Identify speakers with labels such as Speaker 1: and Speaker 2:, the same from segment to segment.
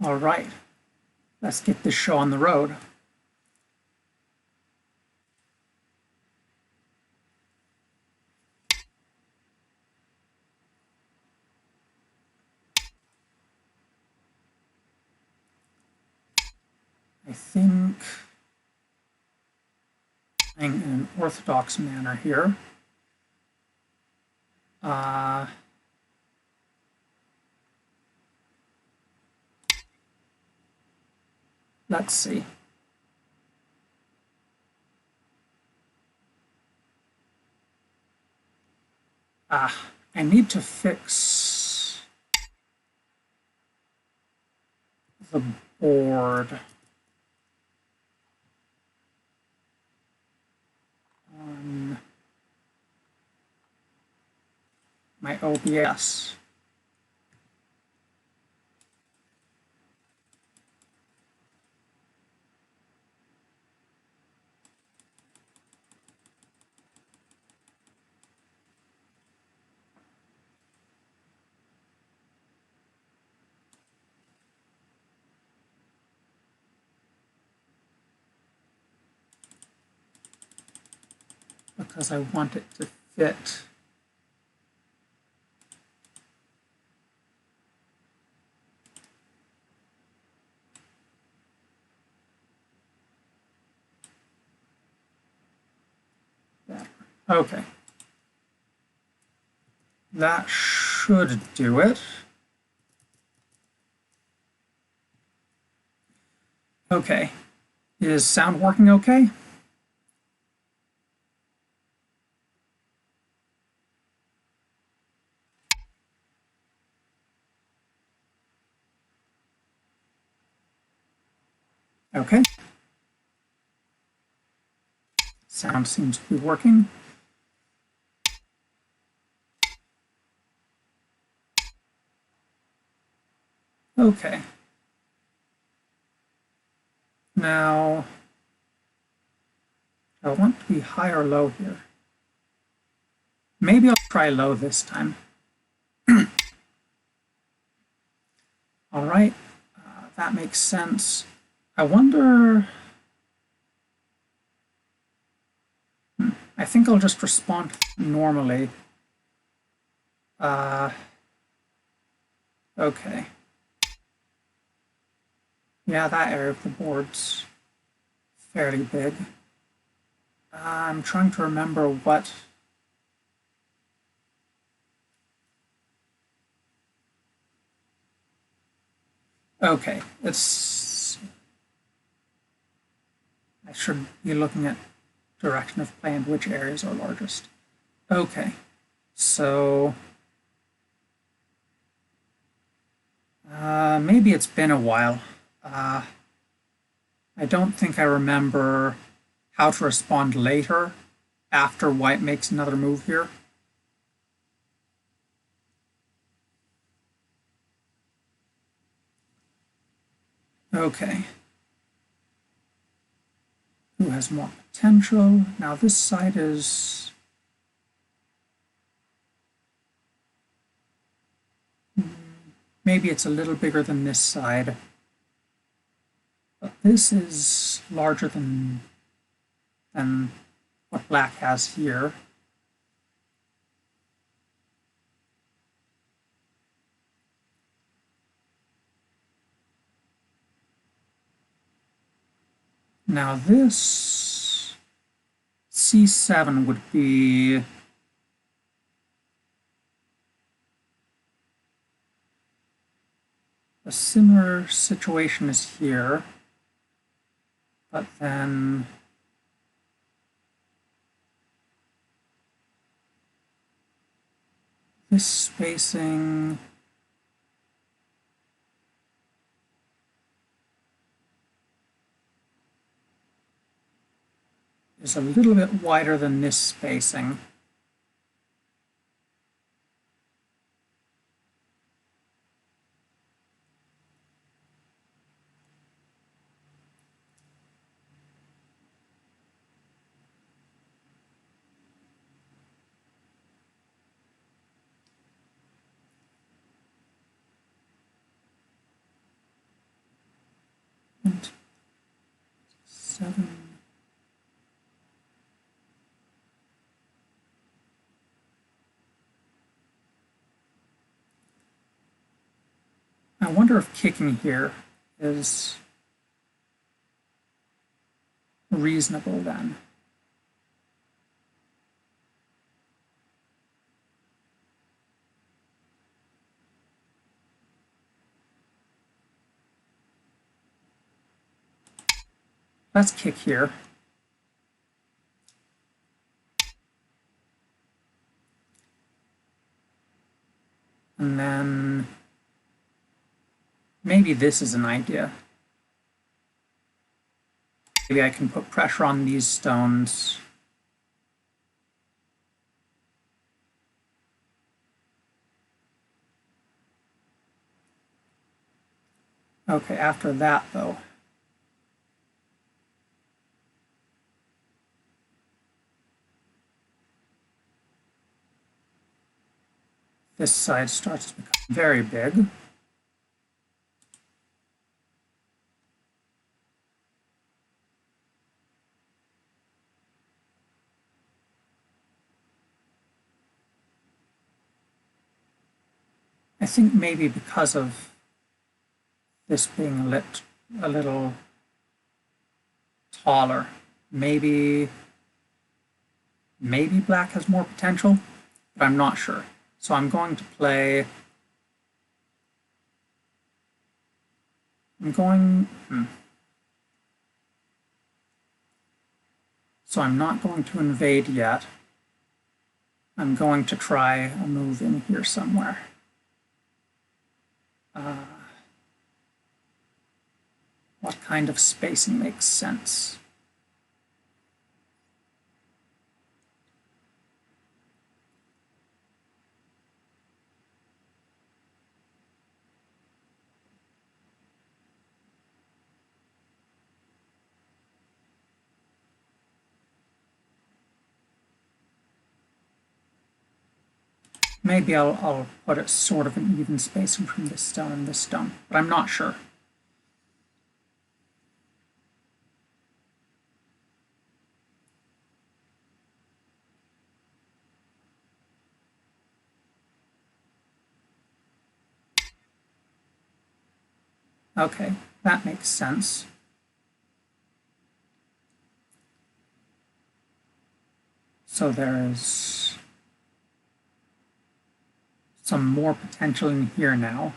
Speaker 1: All right, let's get this show on the road. I think in an orthodox manner here. Let's see. I need to fix the board on my OBS. Because I want it to fit. That. Okay. That should do it. Okay. Is sound working okay? Okay. Sound seems to be working. Okay. Now, I want to be high or low here. Maybe I'll try low this time. All right, that makes sense. I wonder... I think I'll just respond normally. Okay. Yeah, that area of the board's fairly big. I'm trying to remember what... Okay, it's... I should be looking at direction of play and which areas are largest. Okay, so... maybe it's been a while. I don't think I remember how to respond later after white makes another move here. Okay. Who has more potential? Now this side is... maybe it's a little bigger than this side. But this is larger than what black has here. Now this C7 would be a similar situation as here, but then this spacing is a little bit wider than this spacing. 7. I wonder if kicking here is reasonable then. Let's kick here. And then maybe this is an idea. Maybe I can put pressure on these stones. Okay, after that though, this side starts to become very big. I think maybe because of this being a little taller, maybe black has more potential, but I'm not sure. So I'm going to play. So I'm not going to invade yet. I'm going to try a move in here somewhere. What kind of spacing makes sense? Maybe I'll put it sort of an even spacing from this stone and this stone, but I'm not sure. Okay, that makes sense. So there's some more potential in here now.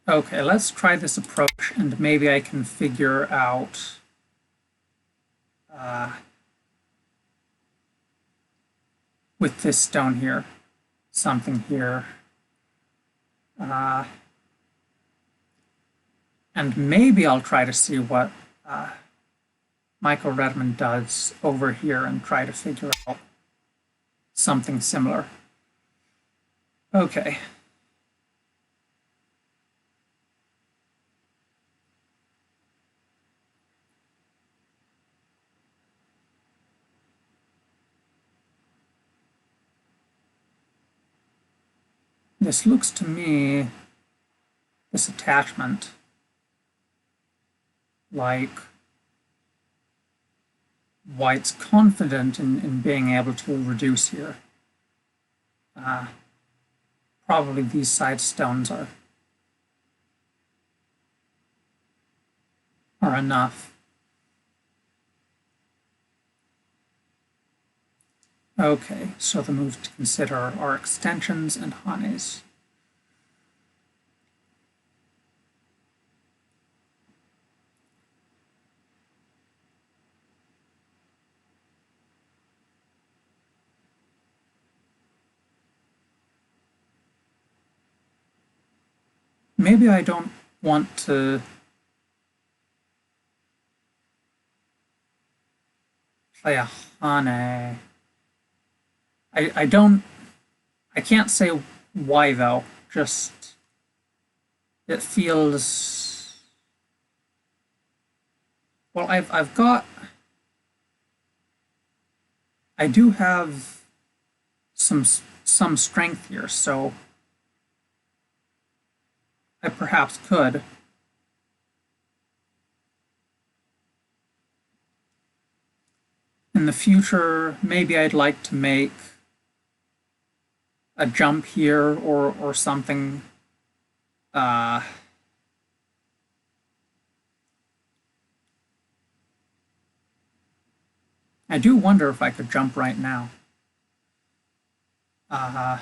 Speaker 1: Okay, let's try this approach and maybe I can figure out with this stone here, something here. And maybe I'll try to see what Michael Redmond does over here and try to figure out something similar. Okay. This looks to me, this attachment, like White's confident in being able to reduce here. Probably these side stones are enough. Okay, so the moves to consider are extensions and honeys. Maybe I don't want to play a hane. I don't I can't say why though, just it feels, well, I've got, I do have some some strength here, so I perhaps could. In the future, maybe I'd like to make a jump here or something. Uh, I do wonder if I could jump right now. Uh,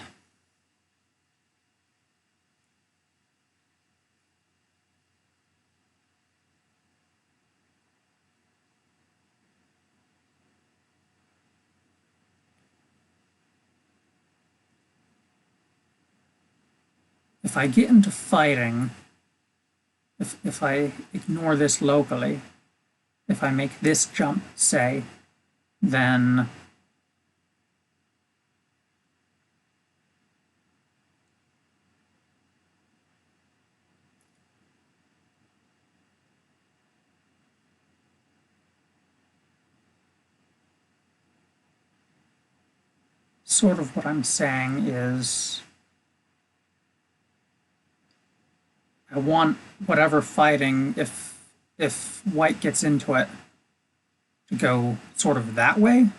Speaker 1: if I get into fighting, if I ignore this locally, if I make this jump, say, then sort of what I'm saying is I want whatever fighting, if white gets into it, to go sort of that way.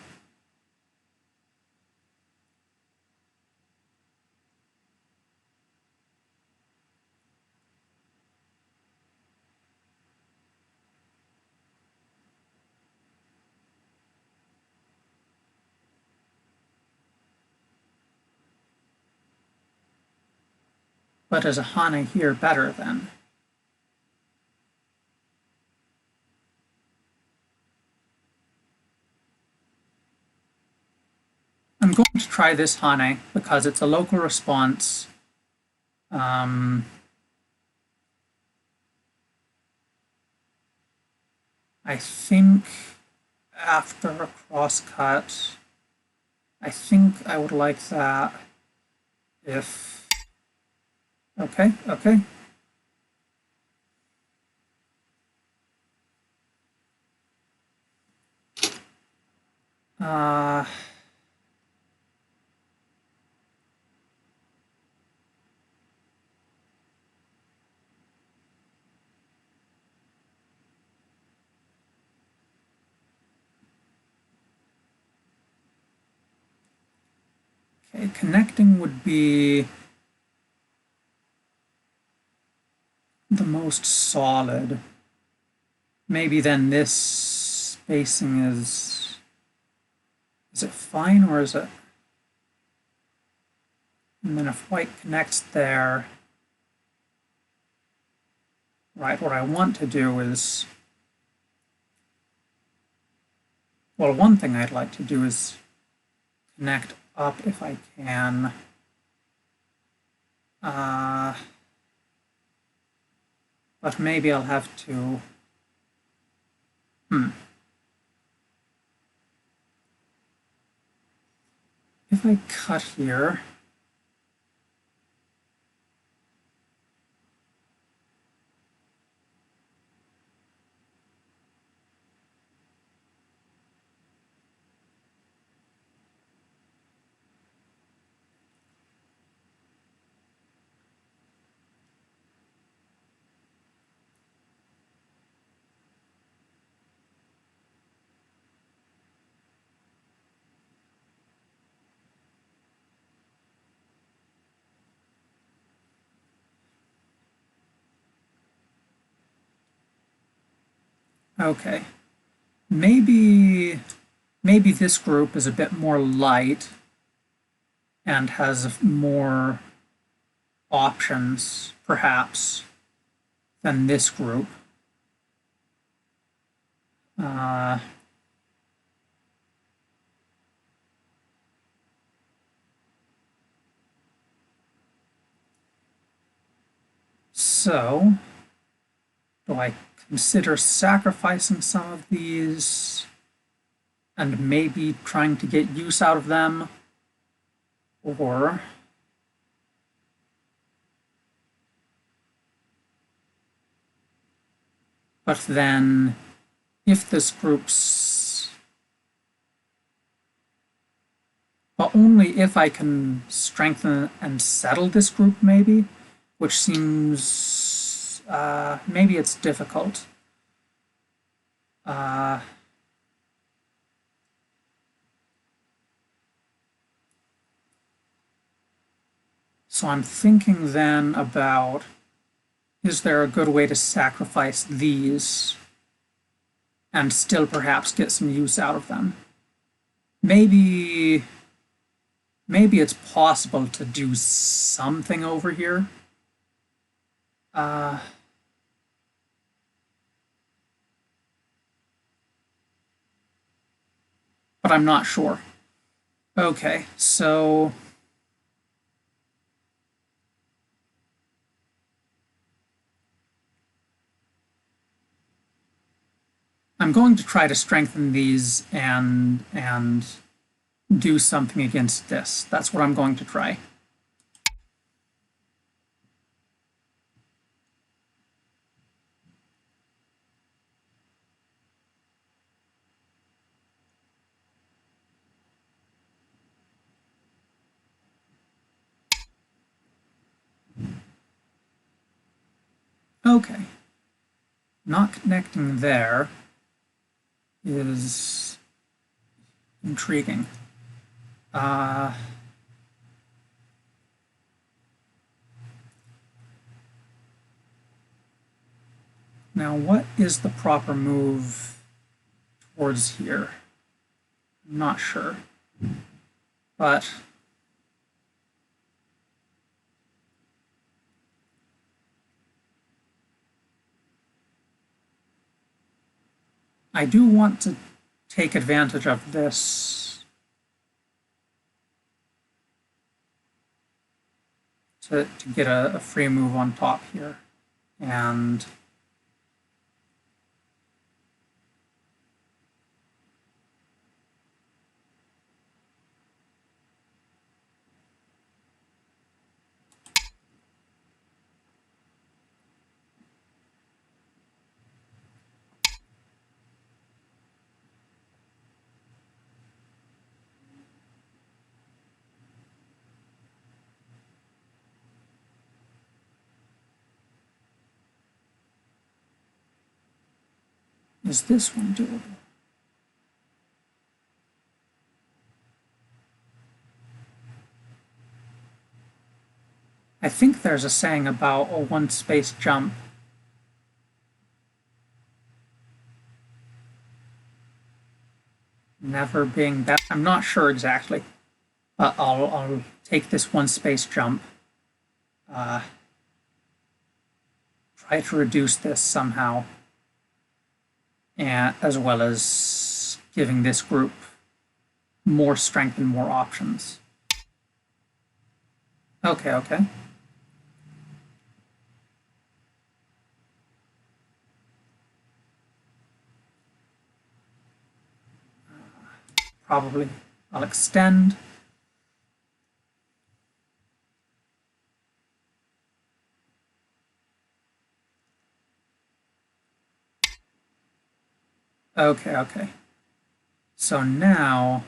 Speaker 1: But is a Hane here better then? I'm going to try this Hane because it's a local response. I think after a crosscut, I think I would like that if, okay, okay. Uh, okay, connecting would be the most solid. Maybe then this spacing is it fine or is it? And then if white connects there, right, what I want to do is, well, one thing I'd like to do is connect up if I can. But maybe I'll have to, if I cut here, okay, maybe this group is a bit more light and has more options, perhaps, than this group. So, do I consider sacrificing some of these and maybe trying to get use out of them? Or But then if this group's, but only if I can strengthen and settle this group, maybe, which seems, maybe it's difficult. So I'm thinking then about, is there a good way to sacrifice these and still perhaps get some use out of them? Maybe it's possible to do something over here. But I'm not sure. Okay, so I'm going to try to strengthen these and do something against this. That's what I'm going to try. Okay. Not connecting there is intriguing. Now, what is the proper move towards here? I'm not sure. But I do want to take advantage of this to get a free move on top here. And is this one doable? I think there's a saying about a one space jump. Never being that. I'm not sure exactly, but I'll take this one space jump. Try to reduce this somehow, and as well as giving this group more strength and more options. Okay, okay. Probably I'll extend. Okay, okay. So now,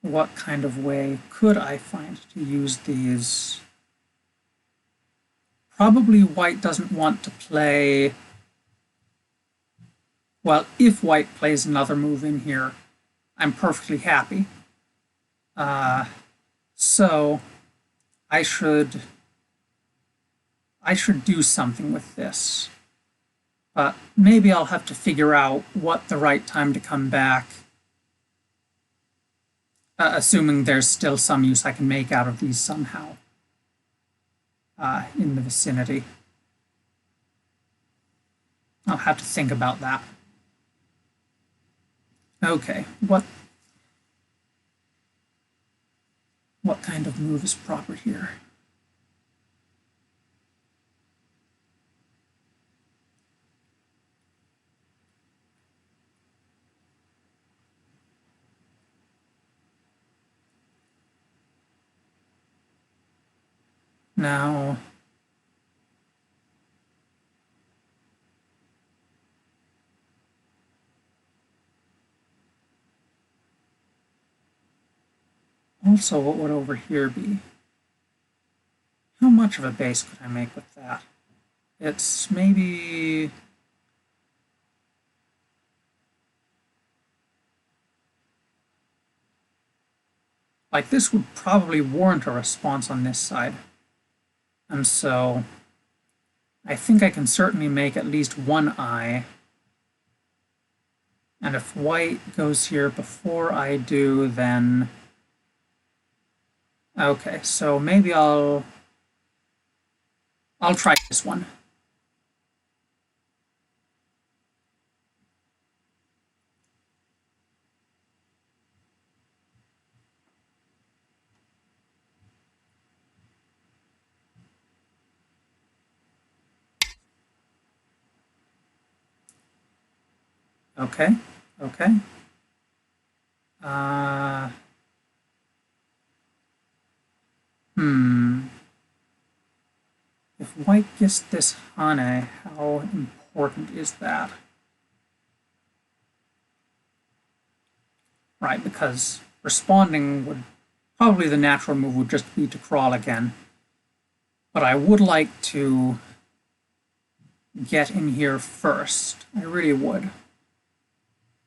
Speaker 1: what kind of way could I find to use these? Probably white doesn't want to play. Well, if white plays another move in here, I'm perfectly happy. So I should do something with this. But maybe I'll have to figure out what the right time to come back, assuming there's still some use I can make out of these somehow in the vicinity. I'll have to think about that. Okay, what kind of move is proper here? Now, Also, what would over here be? How much of a base could I make with that? It's maybe... like, this would probably warrant a response on this side. And so I think I can certainly make at least one eye. And if white goes here before I do, then... okay, so maybe I'll try this one. Okay, okay. If white gets this honey, how important is that? Right, because responding would probably the natural move would just be to crawl again. But I would like to get in here first. I really would.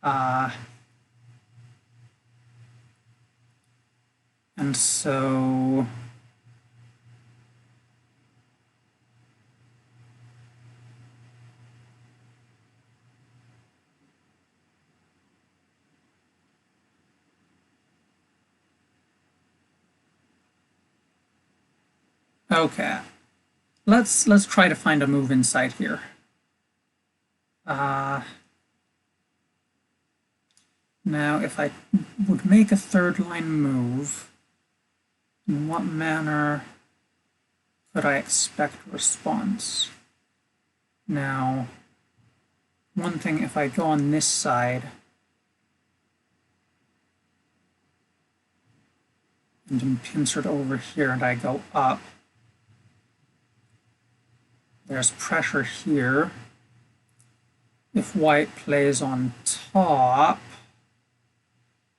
Speaker 1: And so... okay. Let's try to find a move inside here. Now, if I would make a third line move, in what manner could I expect a response? Now, one thing, if I go on this side and insert over here and I go up, there's pressure here. If white plays on top,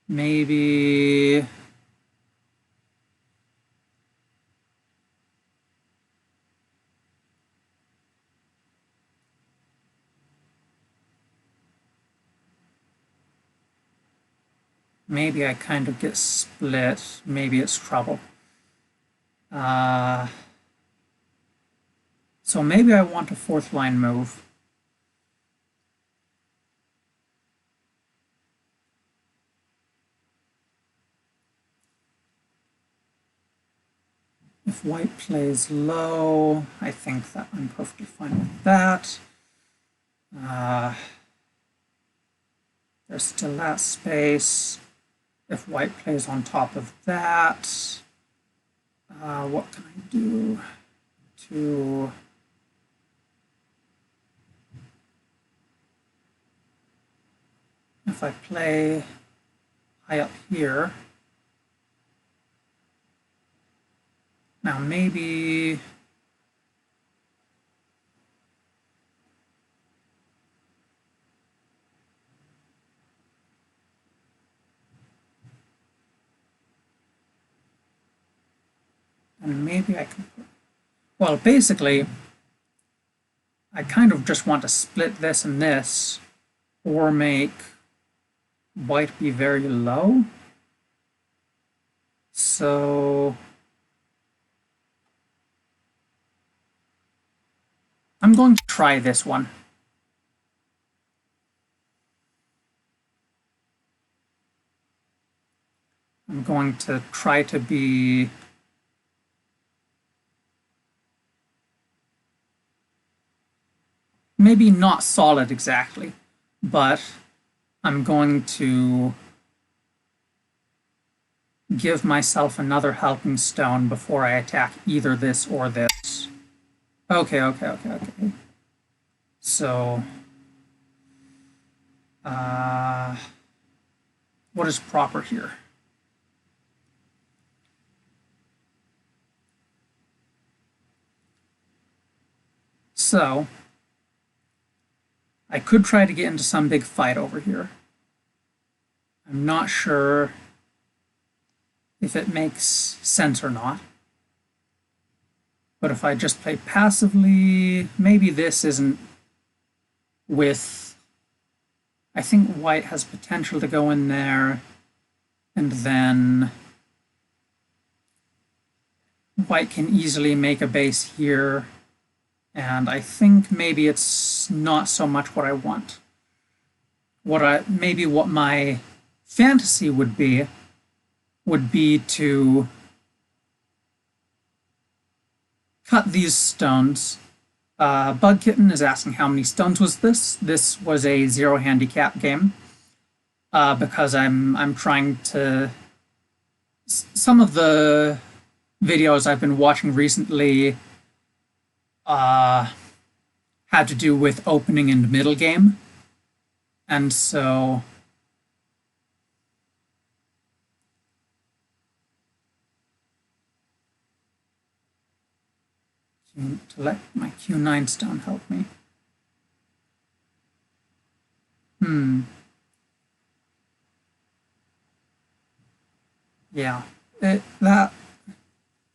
Speaker 1: maybe... maybe I kind of get split. Maybe it's trouble. So maybe I want a fourth line move. If white plays low, I think that I'm perfectly fine with that. There's still that space. If white plays on top of that, what can I do to... if I play high up here, now maybe and maybe I can put, well, basically I kind of just want to split this and this or make white be very low. So I'm going to try this one. I'm going to try to be maybe not solid exactly, but I'm going to give myself another helping stone before I attack either this or this. Okay. So, what is proper here? So, I could try to get into some big fight over here. I'm not sure if it makes sense or not. But if I just play passively, maybe this isn't with... I think white has potential to go in there, and then white can easily make a base here, and I think maybe it's not so much what I want. Maybe what my fantasy would be to cut these stones. Bug Kitten is asking how many stones was this. This was a 0 handicap game because I'm trying to... Some of the videos I've been watching recently had to do with opening and middle game, and so to let my Q9 stone help me. Yeah,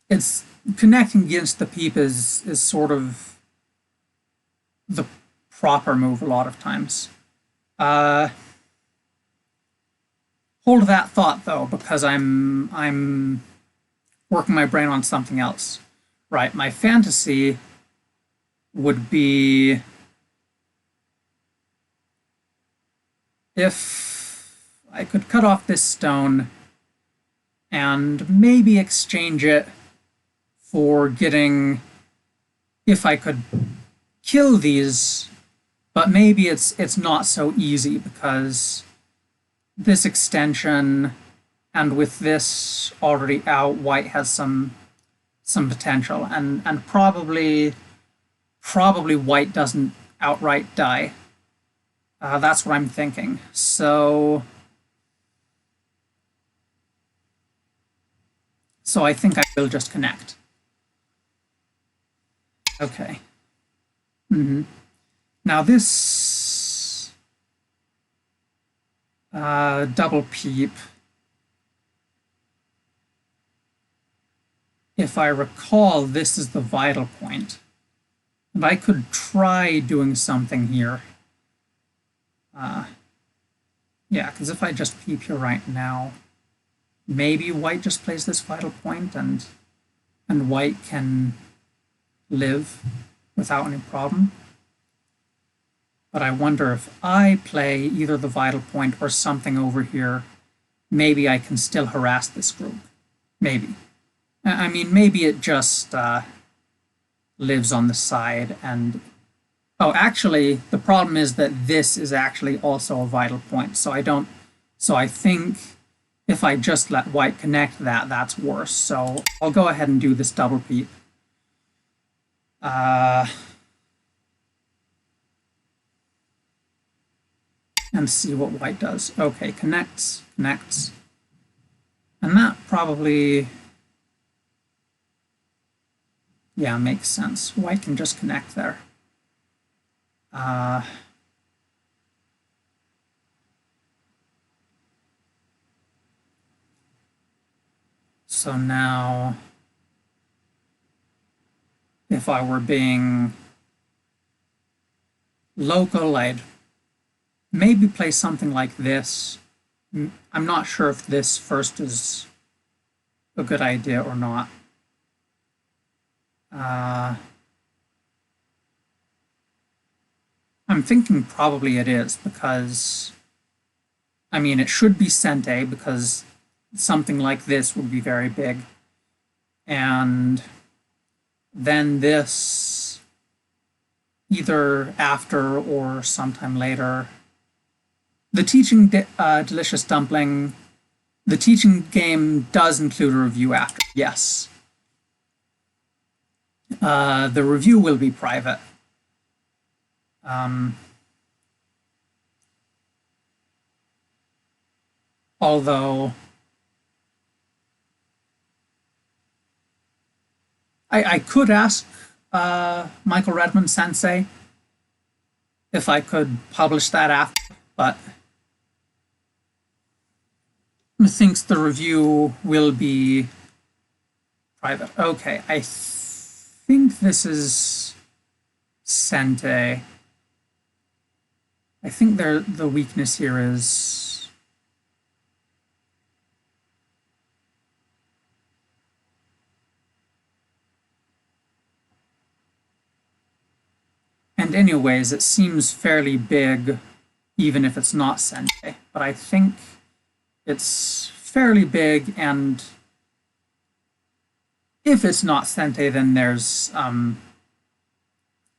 Speaker 1: it's connecting against the peep is sort of the proper move a lot of times. Hold that thought though, because I'm working my brain on something else. Right, my fantasy would be if I could cut off this stone and maybe exchange it for getting, if I could kill these, but maybe it's not so easy because this extension, and with this already out, white has some potential, and probably white doesn't outright die. That's what I'm thinking. So I think I will just connect. Okay. Now this double peep, if I recall, this is the vital point. And I could try doing something here. Yeah, because if I just peep here right now, maybe white just plays this vital point and white can live without any problem. But I wonder if I play either the vital point or something over here, maybe I can still harass this group. Maybe. I mean, maybe it just lives on the side and... Oh, actually, the problem is that this is actually also a vital point, so I think if I just let white connect that, that's worse. So I'll go ahead and do this double peep. And see what white does. Okay, connects. And that probably... Yeah, makes sense. White can just connect there. So now, if I were being local, I'd maybe play something like this. I'm not sure if this first is a good idea or not. I'm thinking probably it is because, I mean, it should be Sente because something like this would be very big. And then this, either after or sometime later. The teaching Delicious Dumpling, the teaching game does include a review after, yes. The review will be private. Although I could ask Michael Redmond Sensei if I could publish that after, but thinks the review will be private. Okay, I think this is Sente. I think the weakness here is and anyways, it seems fairly big even if it's not Sente. But I think it's fairly big, and if it's not Sente, then there's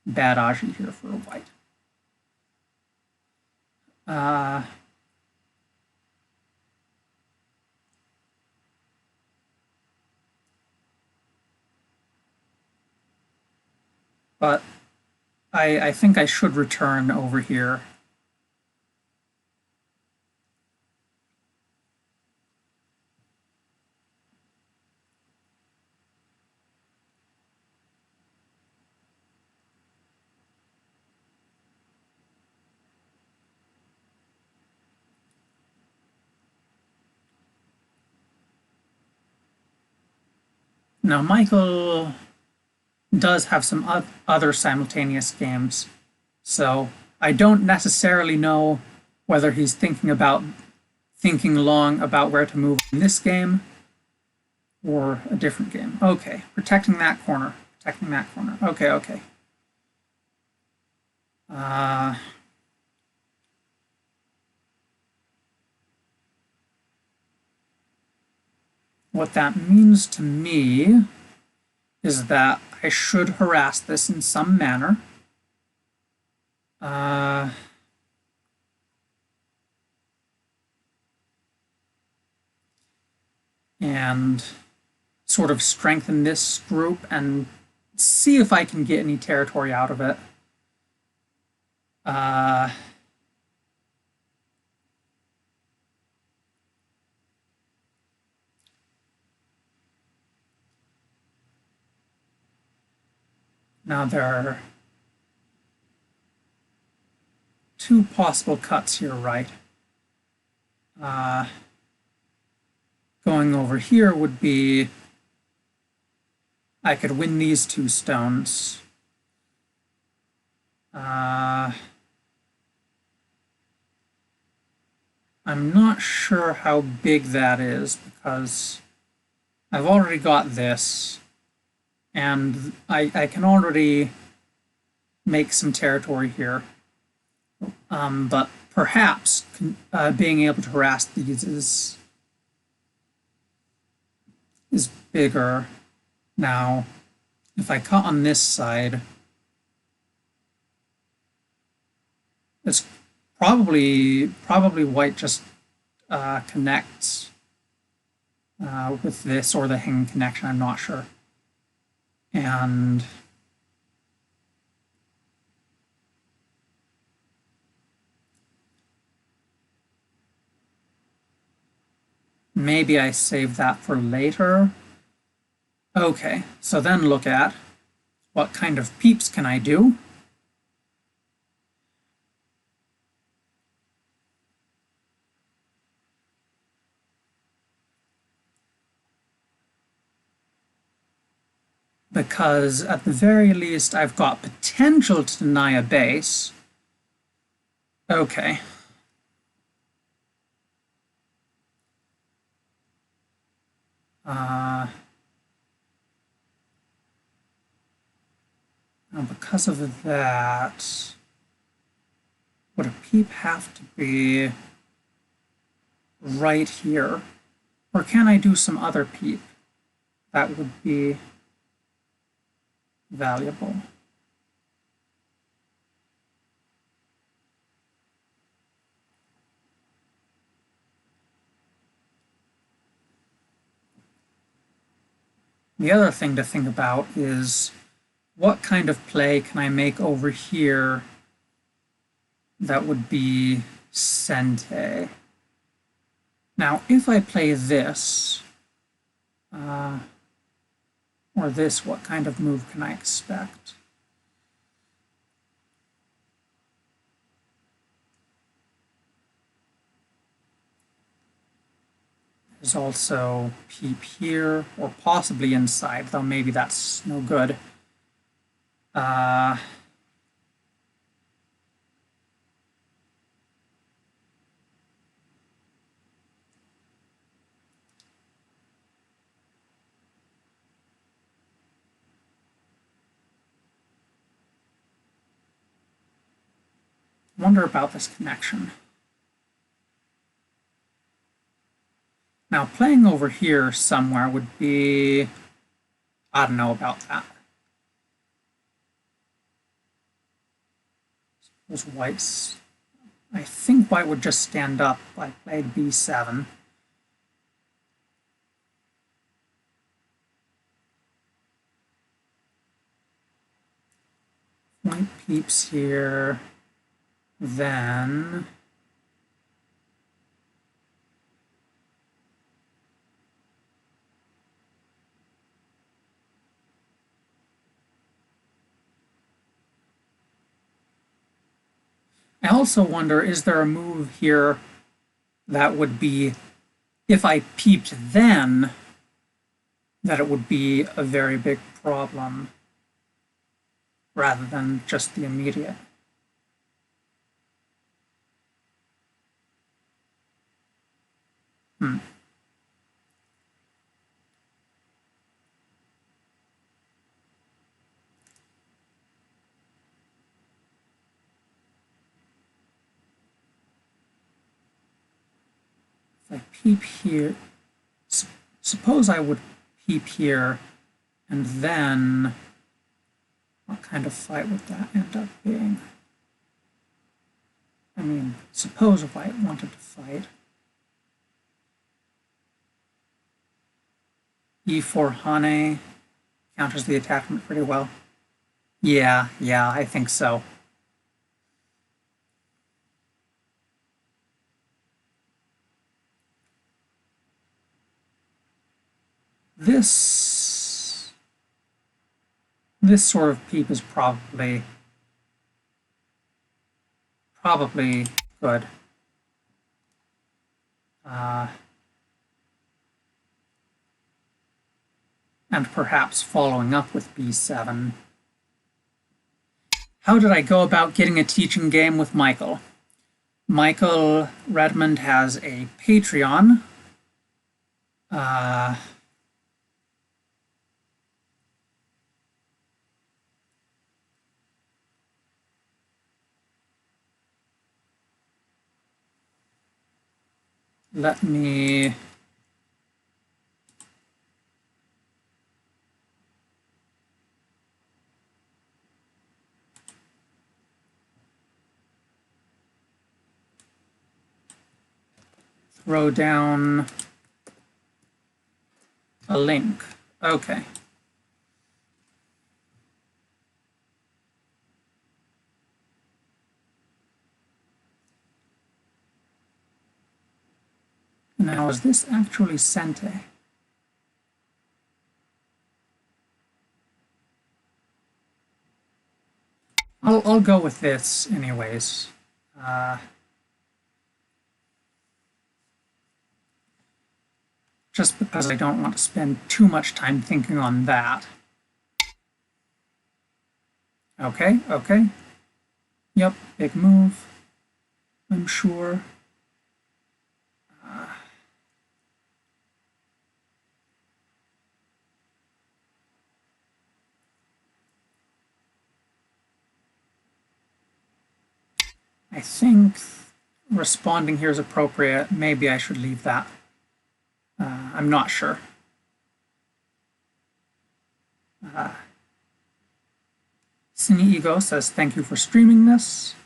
Speaker 1: bad Aji here for a white. But I think I should return over here. Now, Michael does have some other simultaneous games, so I don't necessarily know whether he's thinking long about where to move in this game or a different game. Okay, protecting that corner. Protecting that corner. Okay, okay. What that means to me is that I should harass this in some manner. And sort of strengthen this group and see if I can get any territory out of it. Now there are two possible cuts here, right? Going over here would be I could win these two stones. I'm not sure how big that is because I've already got this, and I can already make some territory here. But perhaps being able to harass these is bigger. Now, if I cut on this side, it's probably white just connects with this or the hanging connection, I'm not sure. And maybe I save that for later. Okay, so then look at what kind of peeps can I do? Because at the very least I've got potential to deny a base. Okay. Now because of that, would a peep have to be right here? Or can I do some other peep that would be valuable? The other thing to think about is what kind of play can I make over here that would be Sente? Now, if I play this, or this, what kind of move can I expect? There's also peep here, or possibly inside, though maybe that's no good. Wonder about this connection. Now, playing over here somewhere would be... I don't know about that. Suppose white's... I think white would just stand up. I played b7. White peeps here. Then... I also wonder, is there a move here that would be, if I peeped then, that it would be a very big problem rather than just the immediate? If I peep here, suppose I would peep here, and then what kind of fight would that end up being? I mean, suppose if I wanted to fight. E4 Hane counters the attachment pretty well. Yeah, I think so. This sort of peep is probably good. And perhaps following up with b7. How did I go about getting a teaching game with Michael? Michael Redmond has a Patreon. Let me throw down a link. Okay. Now, is this actually Sente? I'll go with this anyways. Just because I don't want to spend too much time thinking on that. Okay. Yep, big move, I'm sure. I think responding here is appropriate. Maybe I should leave that. I'm not sure. Cine Ego says, thank you for streaming this.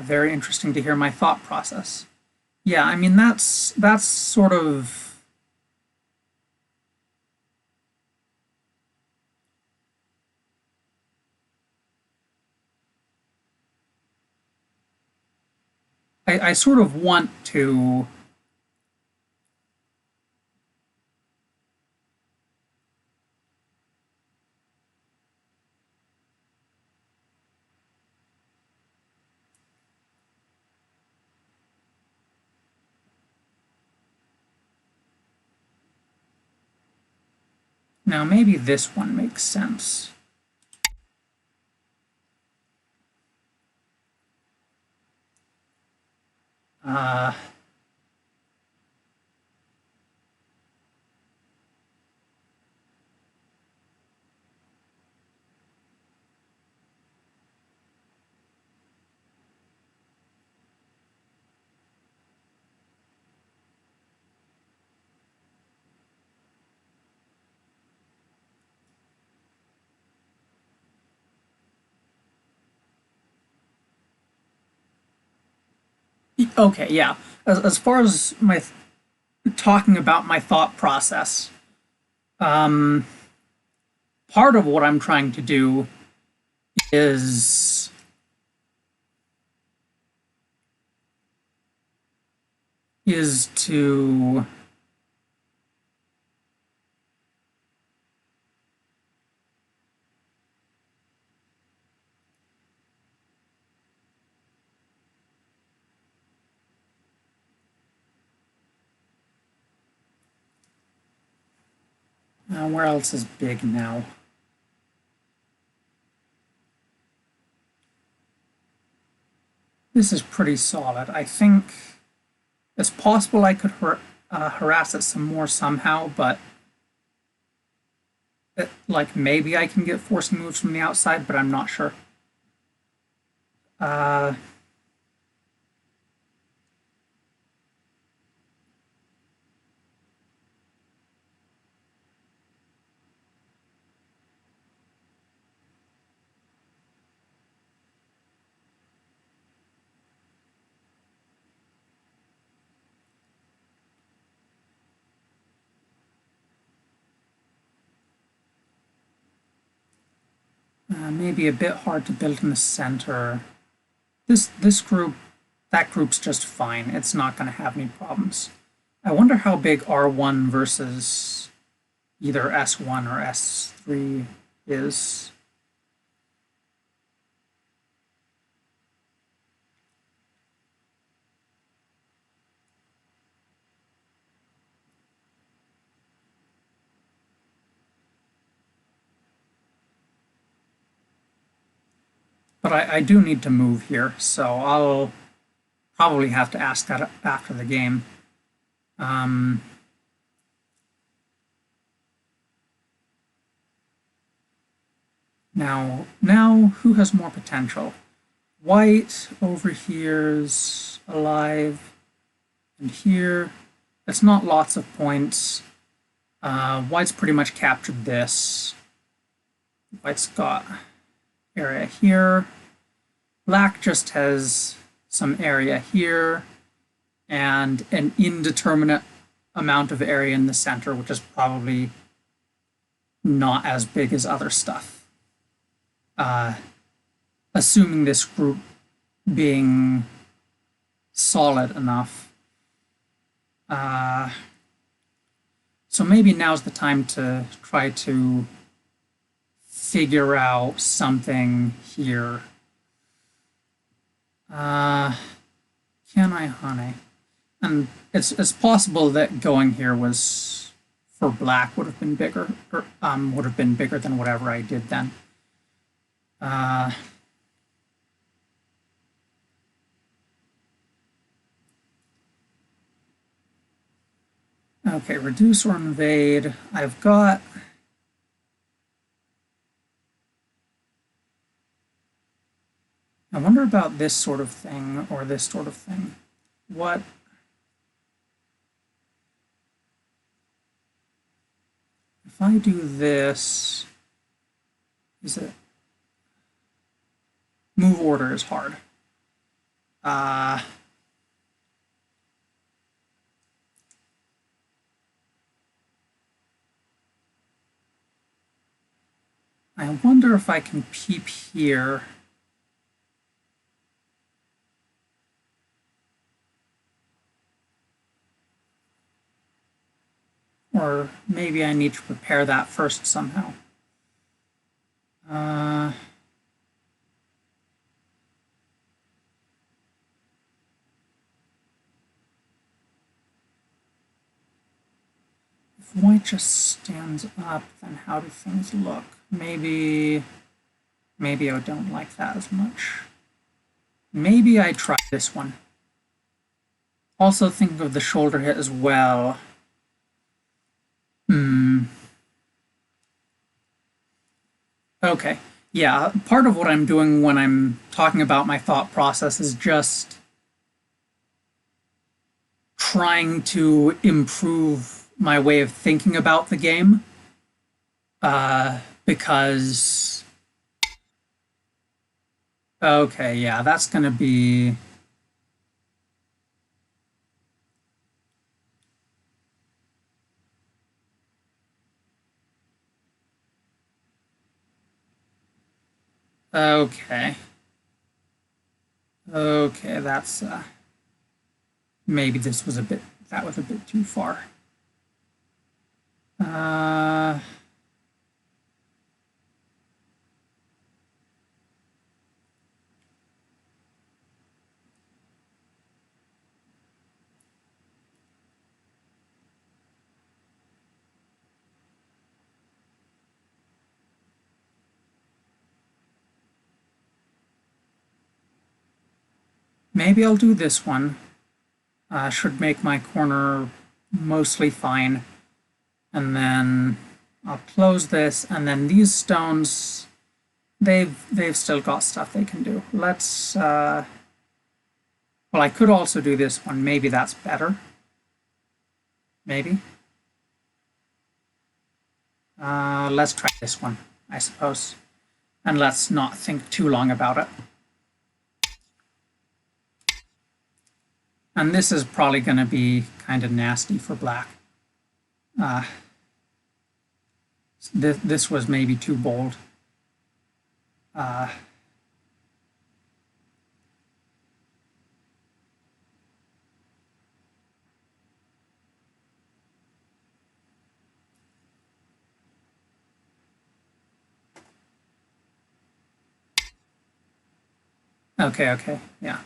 Speaker 1: Very interesting to hear my thought process. Yeah, I mean, that's sort of... I sort of want to... Now maybe this one makes sense. Okay, yeah. As far as my talking about my thought process, part of what I'm trying to do is to where else is big now? This is pretty solid. I think it's possible I could harass it some more somehow, but like maybe I can get forcing moves from the outside, but I'm not sure. Uh, maybe a bit hard to build in the center. This group, that group's just fine. It's not going to have any problems. I wonder how big R1 versus either S1 or S3 is. But I do need to move here, so I'll probably have to ask that after the game. Now, who has more potential? White over here's alive, and here, it's not lots of points. White's pretty much captured this. White's got area here. Black just has some area here and an indeterminate amount of area in the center, which is probably not as big as other stuff. Assuming this group being solid enough. So maybe now's the time to try to figure out something here. Can I honey? And it's possible that going here was for black would have been bigger, or would have been bigger than whatever I did then. Okay, reduce or invade. I've got. I wonder about this sort of thing or this sort of thing. What? If I do this, is it? Move order is hard. I wonder if I can peep here. Or maybe I need to prepare that first somehow. If white just stands up, then how do things look? Maybe I don't like that as much. Maybe I try this one. Also think of the shoulder hit as well. Okay. Yeah, part of what I'm doing when I'm talking about my thought process is just trying to improve my way of thinking about the game. Because okay, yeah, that's gonna be okay. Okay, that's maybe this was a bit that was a bit too far. Uh, maybe I'll do this one. Should make my corner mostly fine. And then I'll close this, and then these stones, they've still got stuff they can do. Let's well, I could also do this one. Maybe that's better. Maybe. Let's try this one, I suppose. And let's not think too long about it. And this is probably going to be kind of nasty for black. This was maybe too bold. Okay, yeah.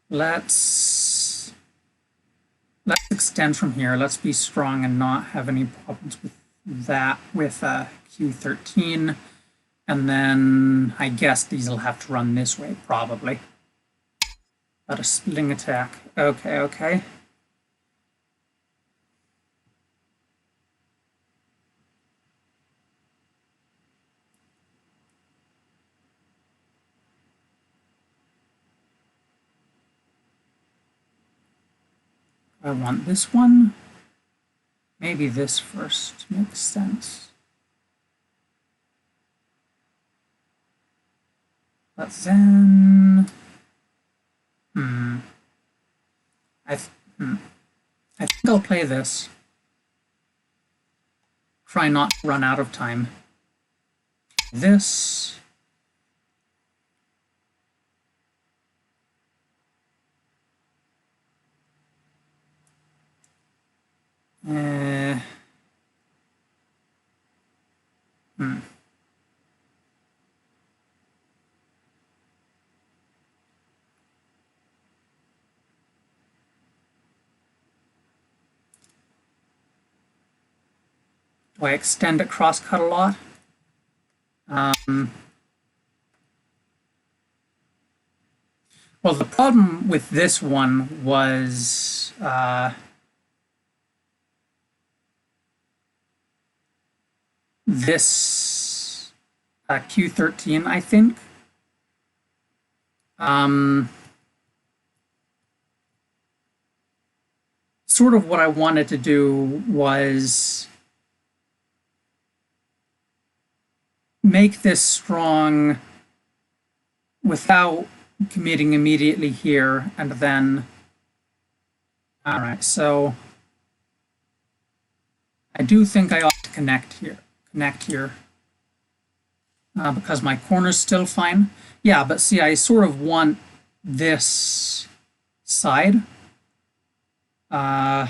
Speaker 1: Let's extend from here. Let's be strong and not have any problems with that with Q13. And then I guess these will have to run this way, probably. But a splitting attack. Okay. I want this one. Maybe this first makes sense. But then, I think I'll play this. Try not to run out of time. This. Do I extend it crosscut a lot? Well, the problem with this one was this Q13, I think. Sort of what I wanted to do was make this strong without committing immediately here, and then all right, so I do think I ought to connect here because my corner's still fine. Yeah, but see, I sort of want this side. And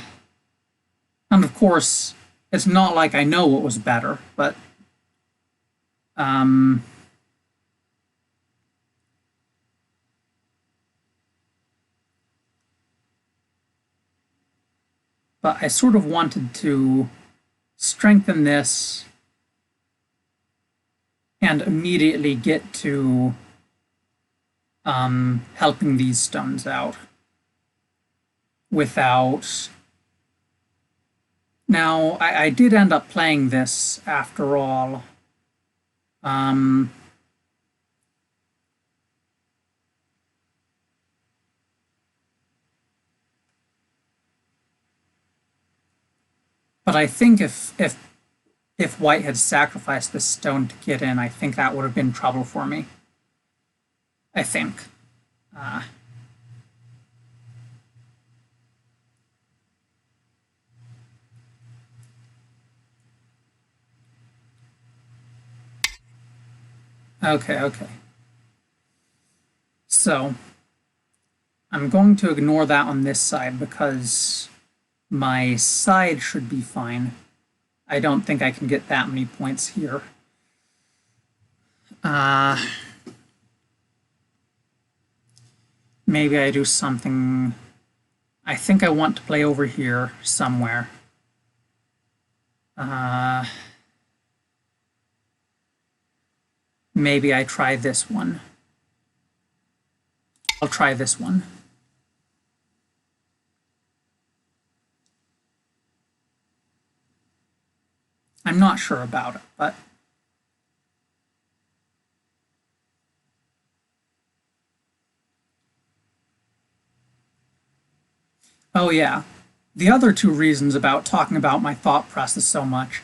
Speaker 1: of course, it's not like I know what was better, but But I sort of wanted to strengthen this and immediately get to helping these stones out without... Now, I did end up playing this after all. But I think if white had sacrificed this stone to get in, I think that would have been trouble for me. I think. Okay. So, I'm going to ignore that on this side because my side should be fine. I don't think I can get that many points here. Maybe I do something... I think I want to play over here somewhere. Maybe I try this one. I'll try this one. I'm not sure about it, but... Oh yeah. The other two reasons about talking about my thought process so much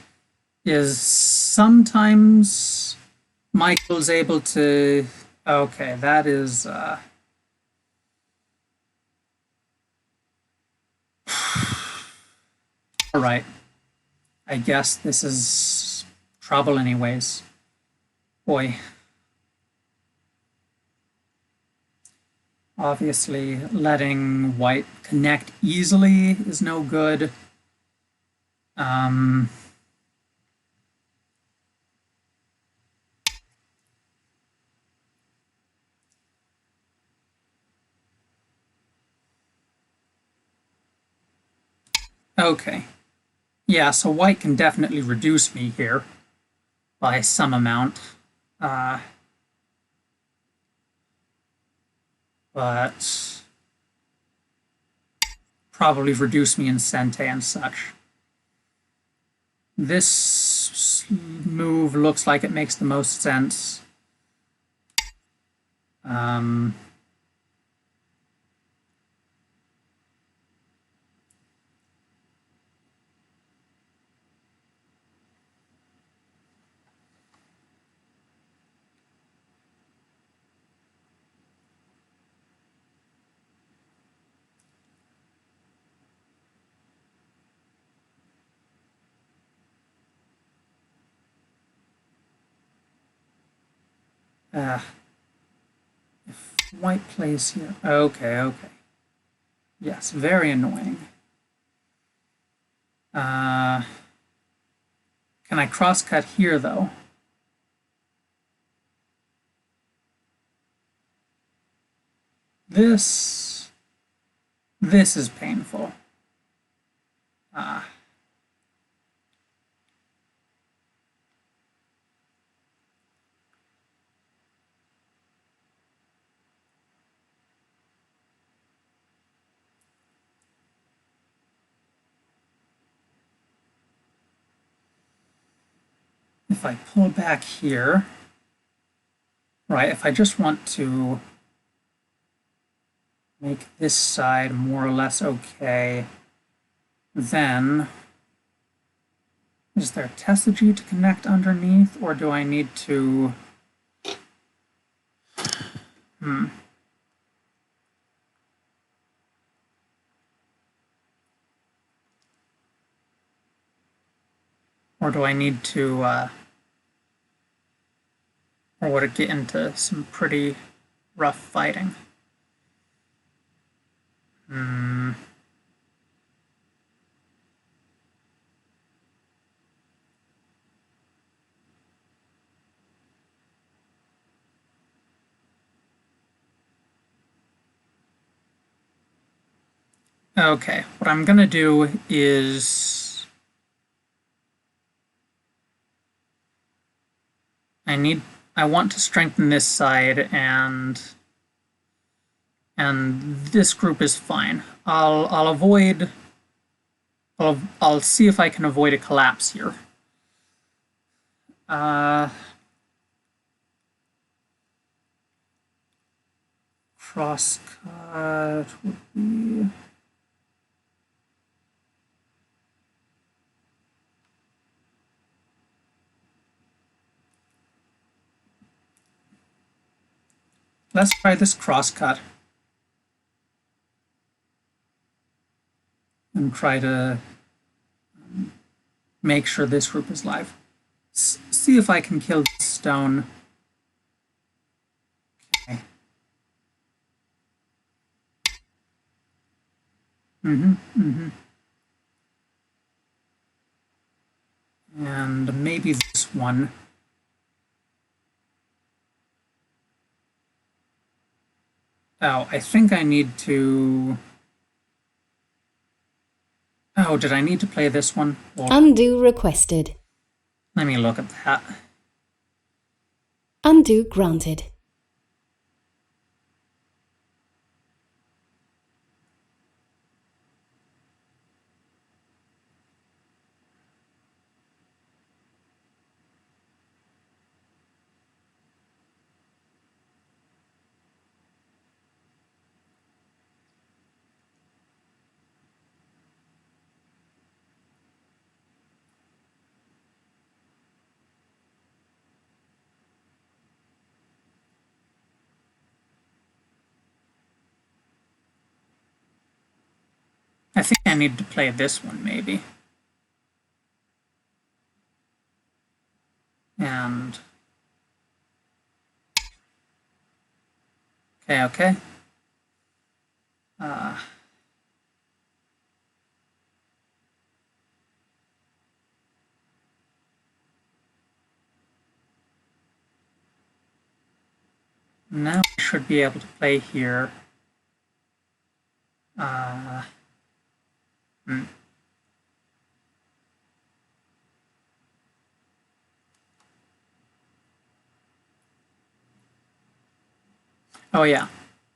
Speaker 1: is sometimes Michael's able to... Okay, that is... All right. I guess this is trouble anyways. Boy. Obviously, letting white connect easily is no good. Okay. Yeah, so white can definitely reduce me here by some amount. But probably reduce me in Sente and such. This move looks like it makes the most sense. If white plays here... Okay. Yes, very annoying. Can I cross-cut here, though? This is painful. If I pull back here, right, if I just want to make this side more or less okay, then is there Tessage to connect underneath, or do I need to... Or do I need to, or would it get into some pretty rough fighting? Okay, what I'm gonna do is I want to strengthen this side, and this group is fine. I'll see if I can avoid a collapse here. Uh, Crosscut would be. Let's try this crosscut and try to make sure this group is live. See if I can kill this stone. Okay. And maybe this one. Oh, I think I need to. Oh, did I need to play this one? Well,
Speaker 2: Undo requested.
Speaker 1: let me look at that.
Speaker 2: Undo granted.
Speaker 1: I think I need to play this one, maybe. And. Okay. Uh, Now I should be able to play here. Uh, hmm. Oh yeah.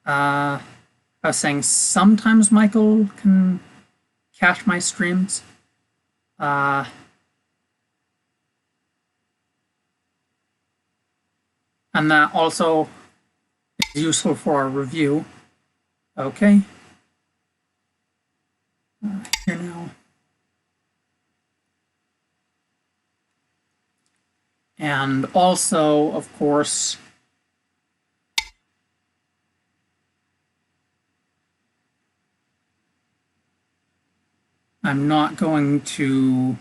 Speaker 1: I was saying sometimes Michael can catch my streams. Uh, and that also is useful for our review. Okay. Here now. And also, of course, I'm not going to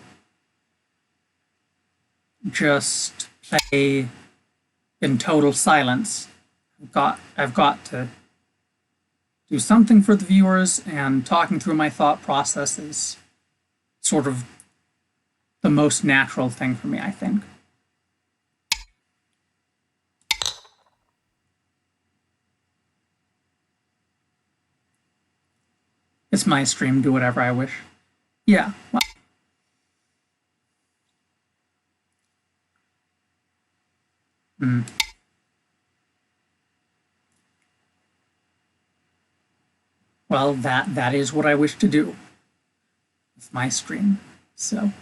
Speaker 1: just play in total silence. I've got to do something for the viewers, and talking through my thought process is sort of the most natural thing for me, I think. It's my stream, do whatever I wish. Yeah, well, that is what I wish to do with my stream. So,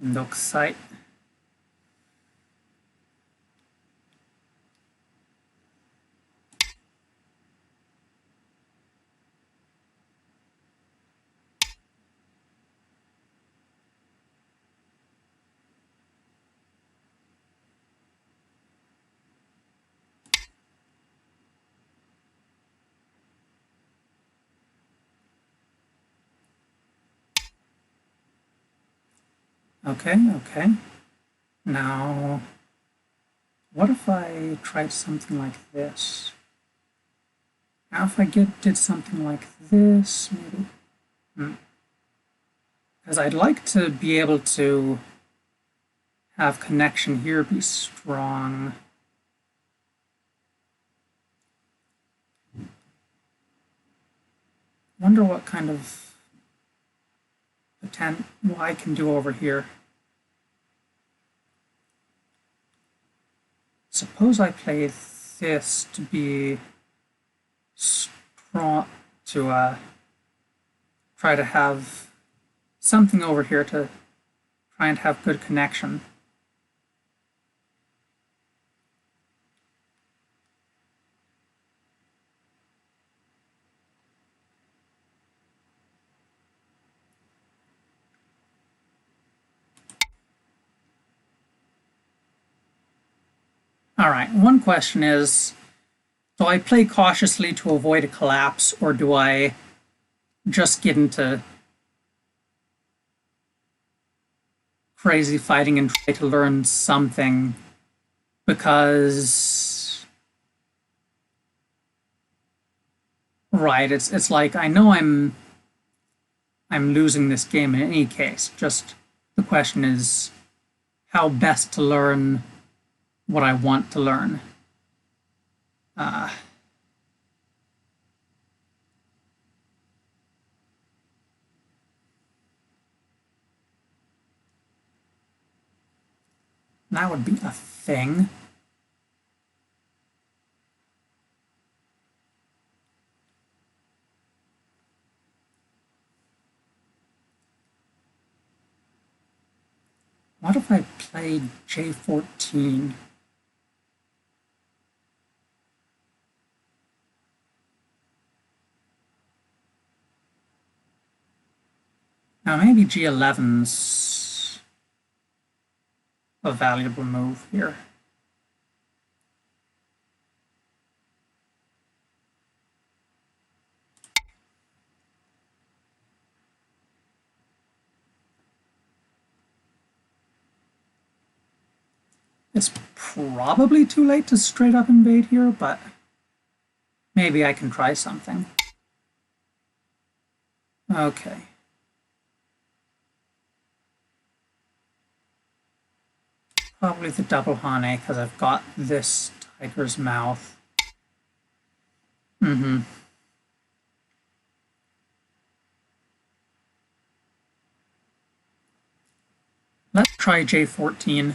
Speaker 1: Ndoksite. Okay. Now, what if I tried something like this? Now if I did something like this, maybe. Because I'd like to be able to have connection here be strong. Wonder what kind of potential I can do over here. Suppose I play this to be strong, to try to have something over here to try and have good connection. All right, one question is, do I play cautiously to avoid a collapse, or do I just get into crazy fighting and try to learn something? Because, right, it's like I know I'm losing this game in any case. Just the question is how best to learn what I want to learn. That would be a thing. What if I played J14? Now maybe G11's a valuable move here. It's probably too late to straight up invade here, but maybe I can try something. Okay. Probably the double Hane, because I've got this tiger's mouth. Let's try J14.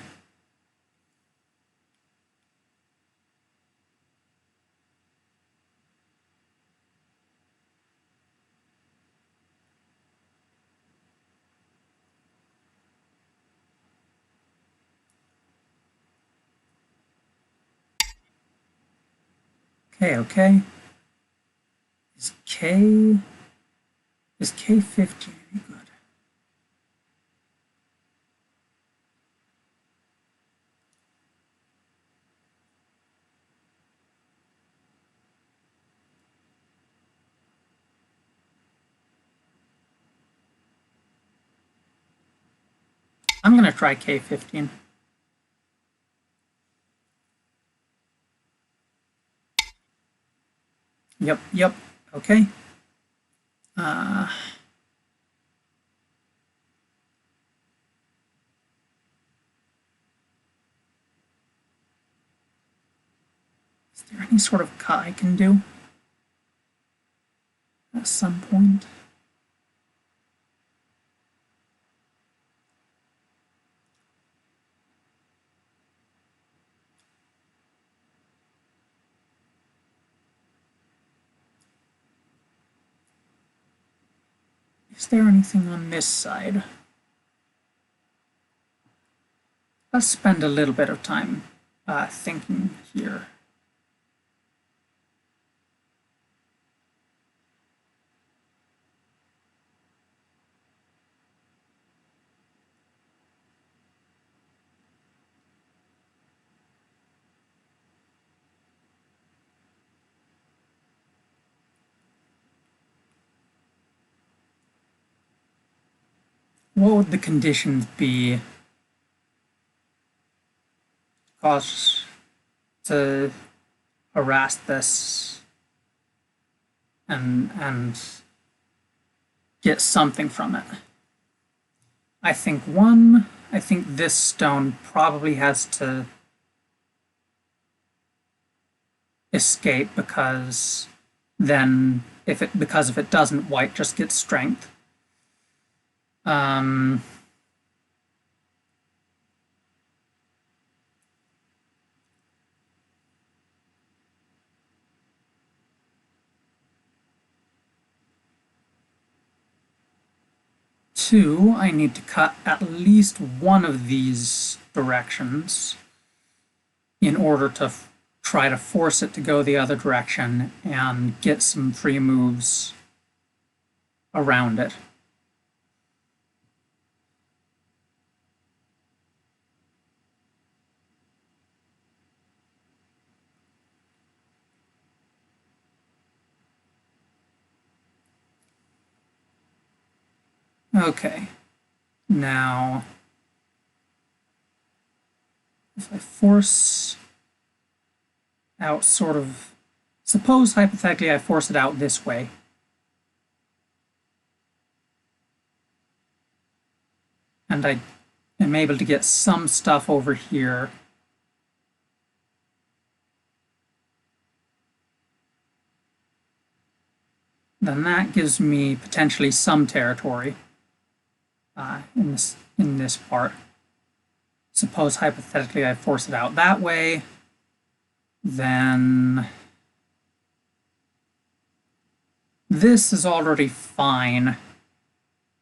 Speaker 1: Okay. Is K15 any good? I'm gonna try K15. Yep. Okay. Is there any sort of cut I can do at some point? Is there anything on this side? Let's spend a little bit of time thinking here. What would the conditions be cause to harass this and get something from it. I think this stone probably has to escape because if it doesn't, white just gets strength. Two, I need to cut at least one of these directions in order to try to force it to go the other direction and get some free moves around it. Okay, now if I force out sort of, suppose hypothetically I force it out this way. And I am able to get some stuff over here. Then that gives me potentially some territory in this part. Suppose hypothetically I force it out that way, then this is already fine,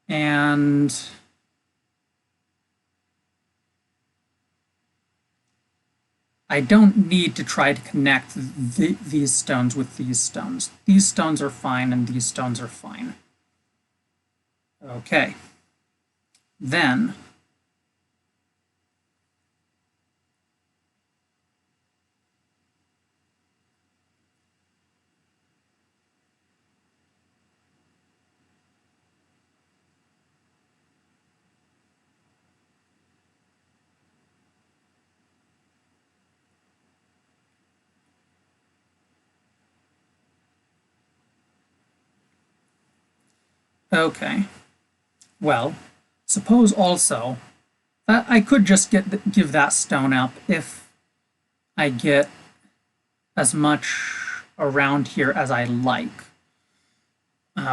Speaker 1: and I don't need to try to connect these stones with these stones. These stones are fine and these stones are fine. Okay. Then okay. Well, suppose also that I could just give that stone up if I get as much around here as I like,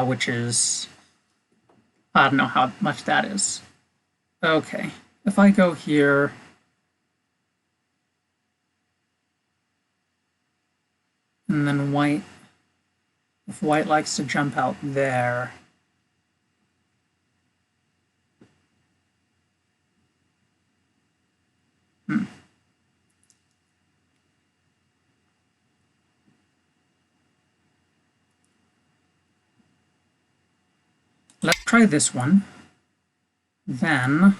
Speaker 1: which is, I don't know how much that is. Okay, if I go here, and then white, if white likes to jump out there, let's try this one. Then,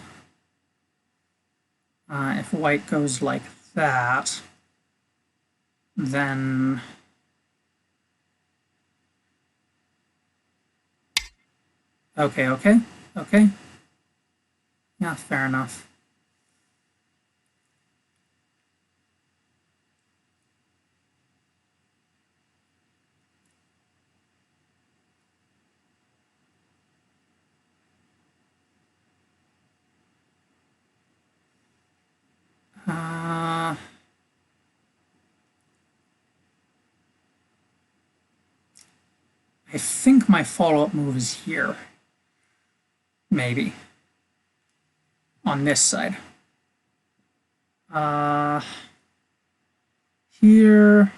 Speaker 1: if white goes like that, then okay. Yeah, fair enough. I think my follow-up move is here. Maybe. On this side. Here.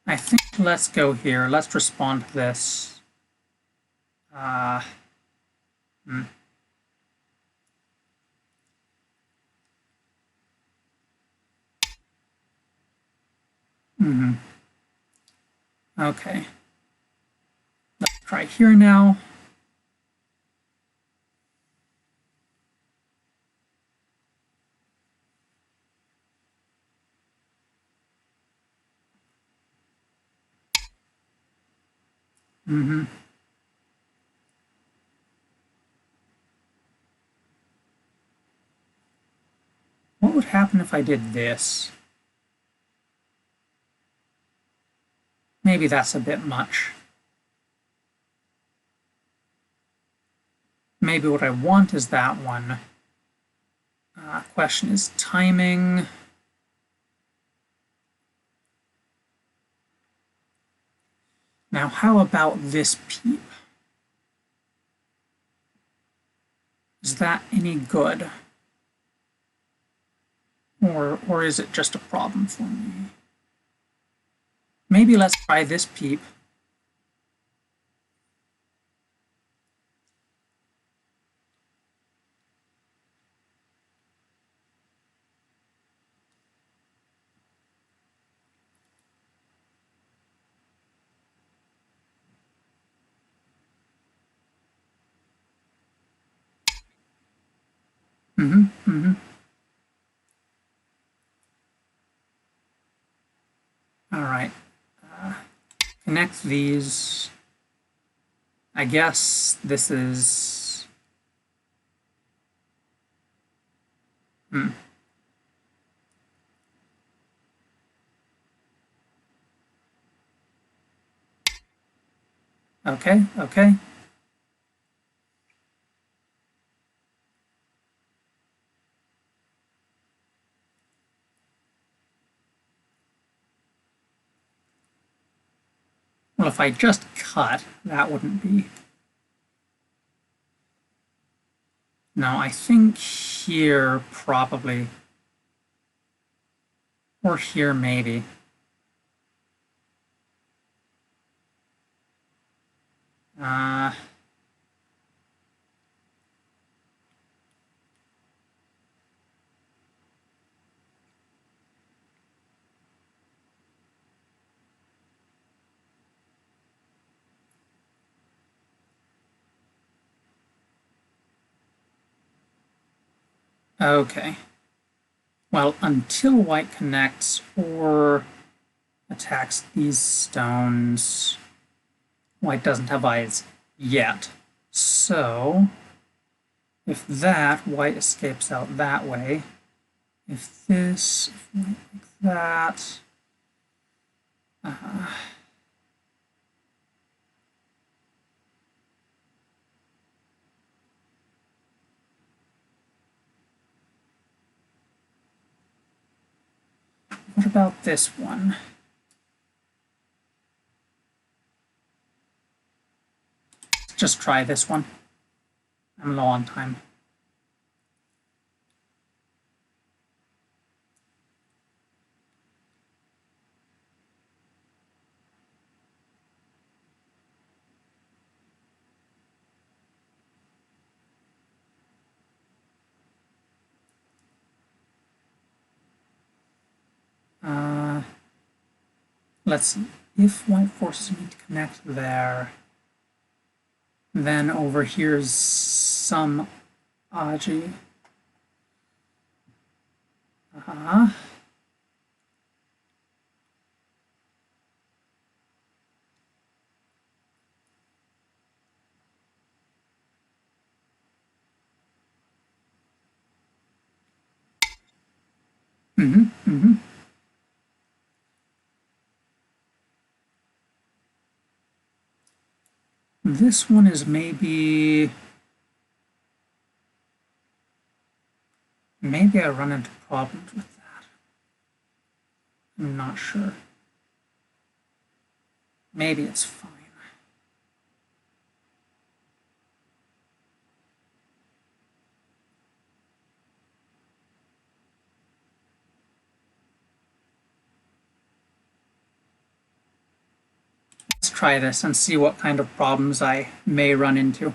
Speaker 1: I think let's go here. Let's respond to this. Okay. Let's try here now. Mm-hmm. What would happen if I did this? Maybe that's a bit much. Maybe what I want is that one. Question is timing. Now, how about this peep? Is that any good? Or is it just a problem for me? Maybe let's try this peep. Mm-hmm, mm-hmm. All right. Connect these. I guess this is... Okay, okay. Well, if I just cut, that wouldn't be... No, I think here probably. Or here maybe. Uh, okay. Well, until white connects or attacks these stones, white doesn't have eyes yet. So, if that, white escapes out that way. If this, if white like that. What about this one? Just try this one. I'm low on time. Let's see. If white forces me to connect there, then over here's some Aji. This one is maybe I run into problems with that. I'm not sure. Maybe it's fine. Let's try this and see what kind of problems I may run into.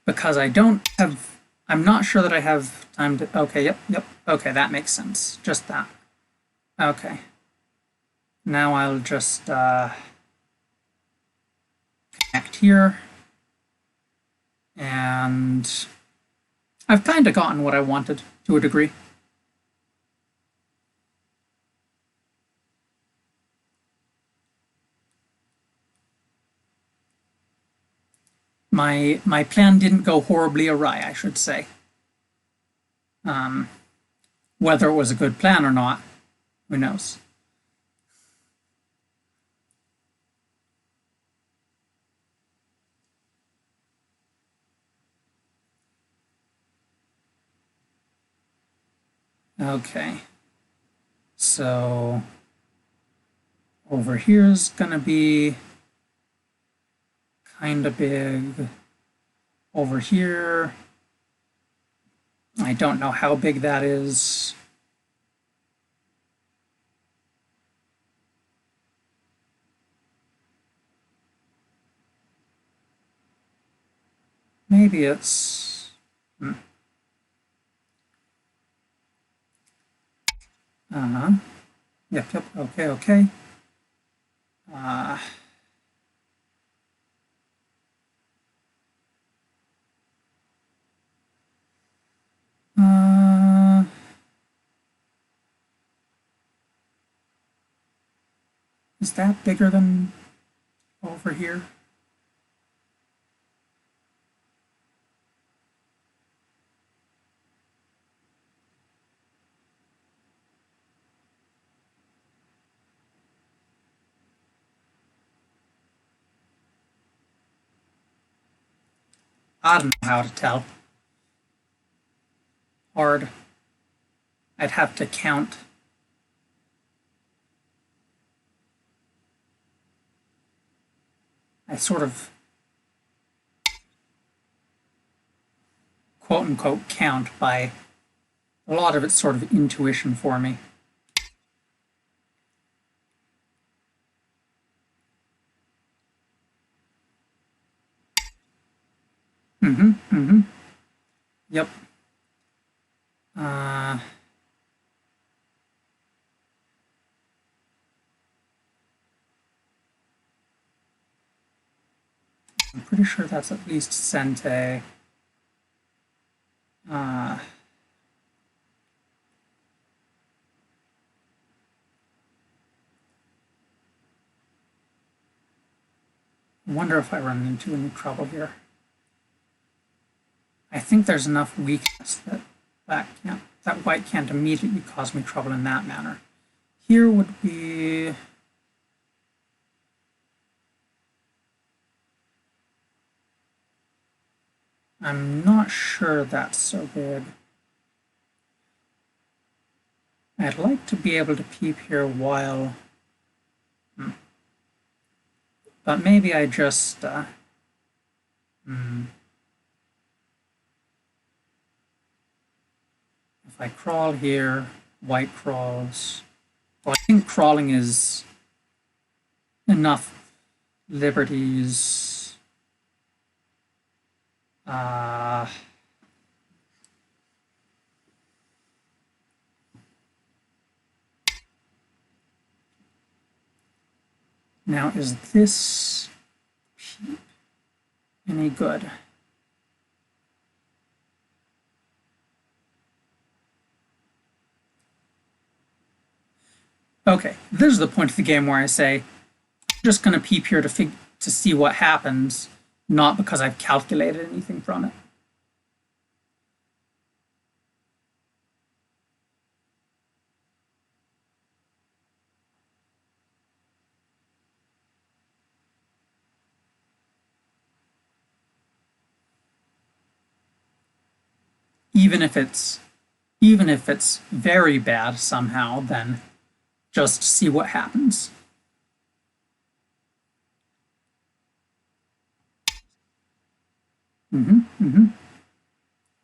Speaker 1: Because I don't have, I'm not sure that I have time to, okay, yep, okay, that makes sense. Just that. Okay. Now I'll just connect here. And I've kind of gotten what I wanted to a degree. my plan didn't go horribly awry, I should say. Whether it was a good plan or not, who knows? Okay. So over here is gonna be kind of big. Over here, I don't know how big that is. Maybe it's... Uh-huh. Yep, okay, okay. Uh, uh, is that bigger than over here? I don't know how to tell. Hard. I'd have to count. I sort of quote unquote count by a lot of it's sort of intuition for me. Yep. I'm pretty sure that's at least Sente. I wonder if I run into any trouble here. I think there's enough weakness that white can't immediately cause me trouble in that manner. Here would be... I'm not sure that's so big. I'd like to be able to peep here while... But maybe I just... If I crawl here, white crawls... Well, I think crawling is enough liberties. Now, is this peep any good? Okay, this is the point of the game where I say, I'm just going to peep here to see what happens, not because I've calculated anything from it. Even if it's very bad somehow, then just see what happens.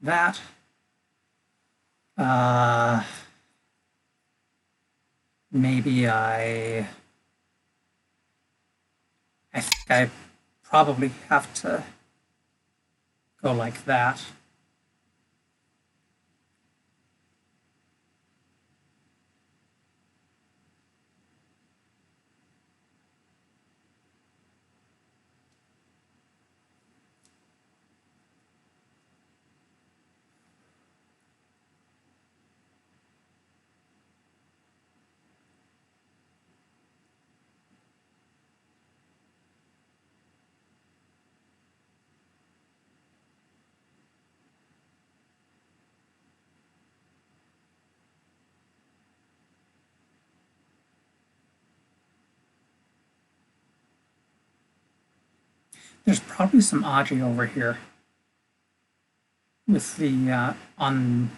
Speaker 1: That. Maybe I think I probably have to go like that. There's probably some audio over here with the on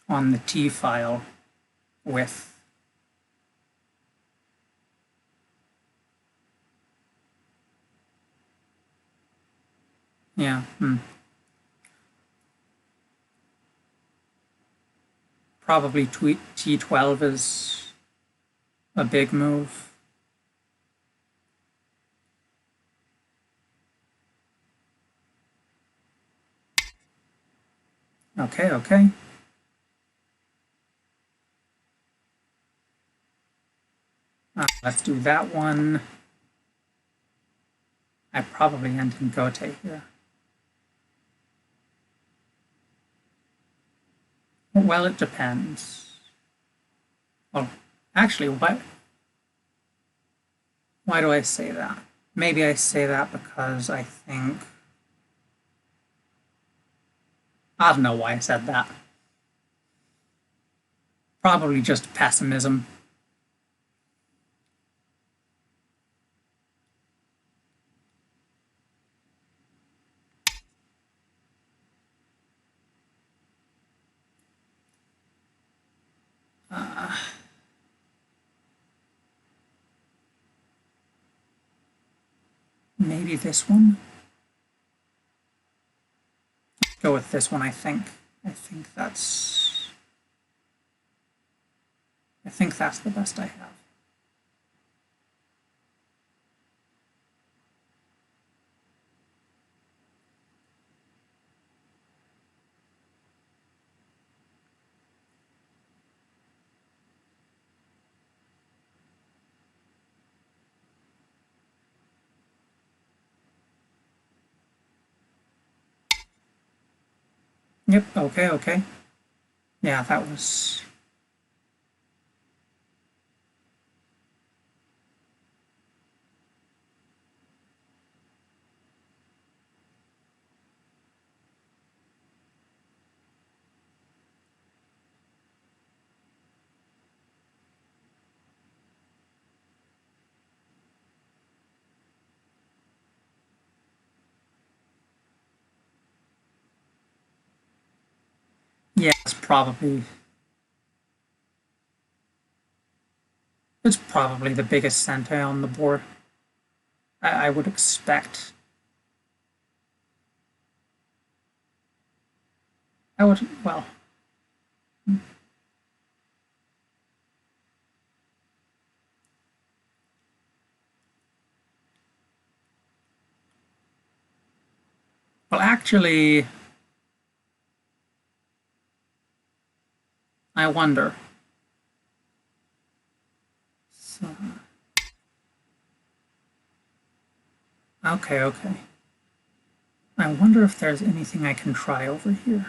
Speaker 1: the T file with yeah. Probably T12 is a big move. Okay, okay. Let's do that one. I probably end in Gote here. Well, it depends. Well, actually, why do I say that? Maybe I say that because I think... I don't know why I said that. Probably just pessimism. Maybe this one? Go with this one, I think. I think that's the best I have. Yep, okay, okay. Yeah, that was... Yeah, it's probably the biggest Sentai on the board. I would expect. Well, actually, I wonder. So, okay, okay. I wonder if there's anything I can try over here.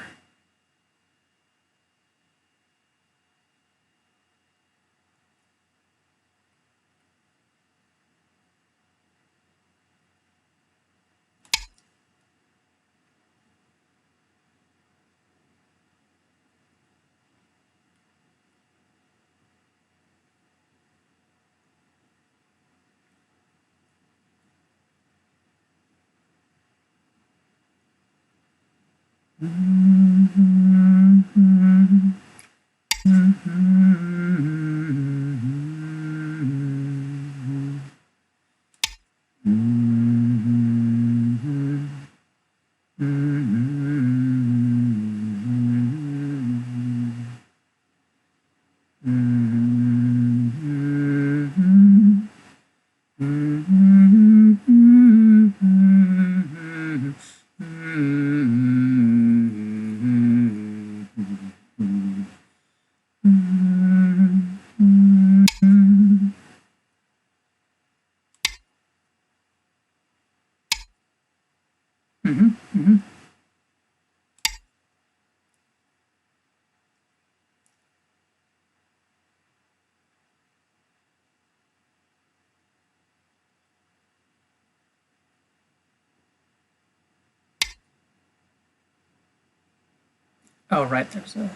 Speaker 1: Oh, right, there's a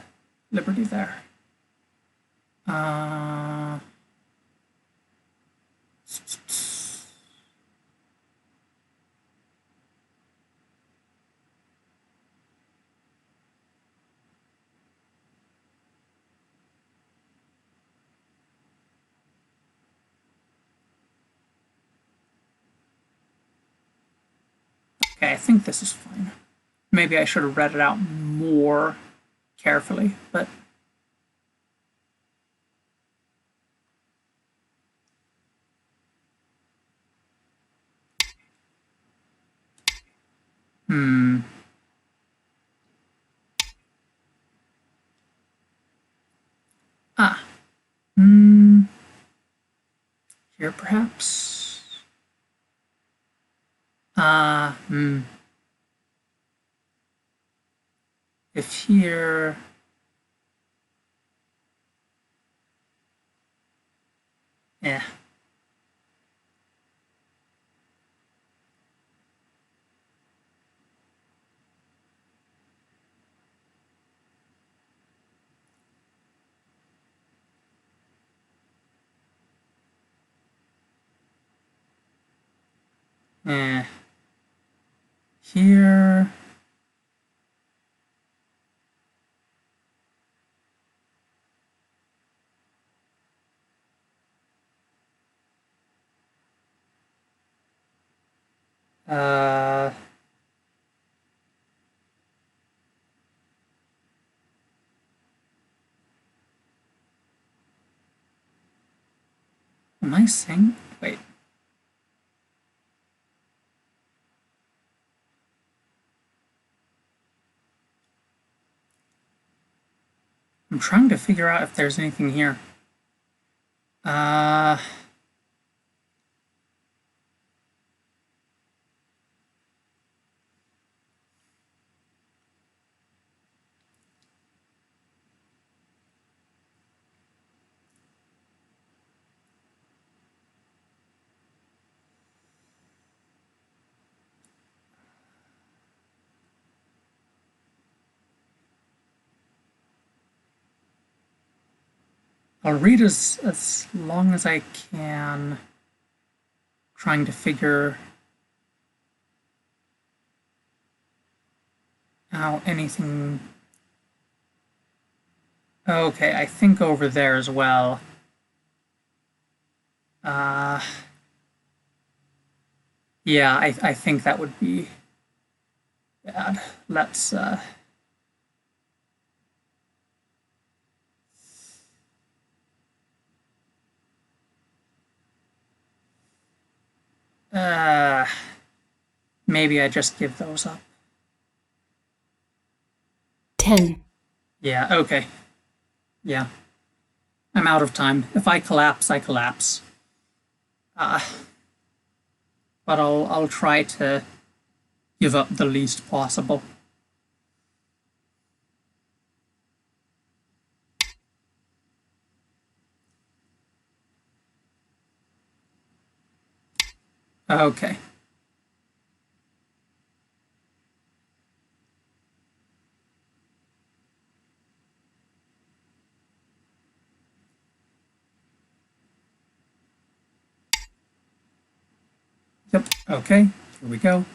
Speaker 1: Liberty there. Uh, Okay, I think this is fine. Maybe I should have read it out more carefully, but hmm. Ah, hmm. Here perhaps. Hmm. If here. Eh. Eh. Here. Uh. Am I saying? Wait. I'm trying to figure out if there's anything here. Uh. I'll read as long as I can, trying to figure out anything. Okay, I think over there as well. Uh, yeah, I think that would be bad. Let's, uh, maybe I just give those up.
Speaker 2: 10,
Speaker 1: Yeah, okay. Yeah, I'm out of time. If I collapse, I collapse. Uh, but I'll try to give up the least possible. Okay. Yep. Okay. Here we go.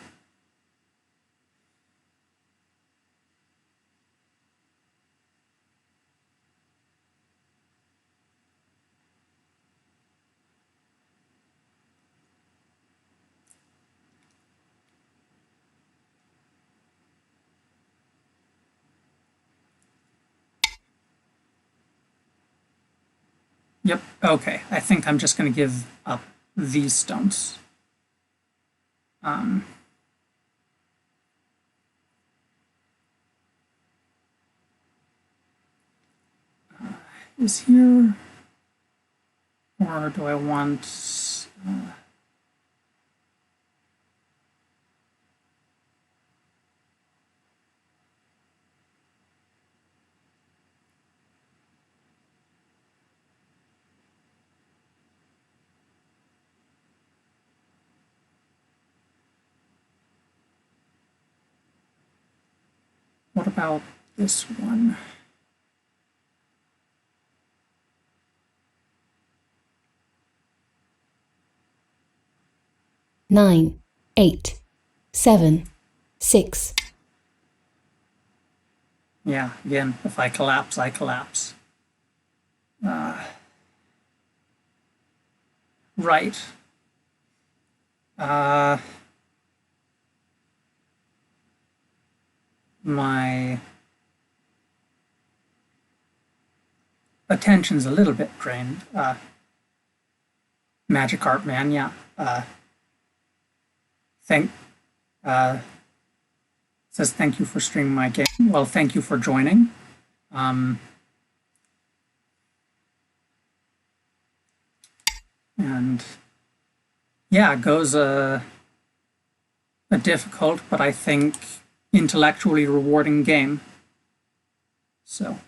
Speaker 1: Yep. Okay. I think I'm just going to give up these stones. Um, is here, or do I want? What about this one?
Speaker 2: nine, 8, 7, 6.
Speaker 1: Yeah. Again, if I collapse, I collapse. Right. Uh, my attention's a little bit drained. Magic Art Man, yeah. Thank says thank you for streaming my game. Well, thank you for joining. And yeah, it goes a difficult, but I think intellectually rewarding game. So.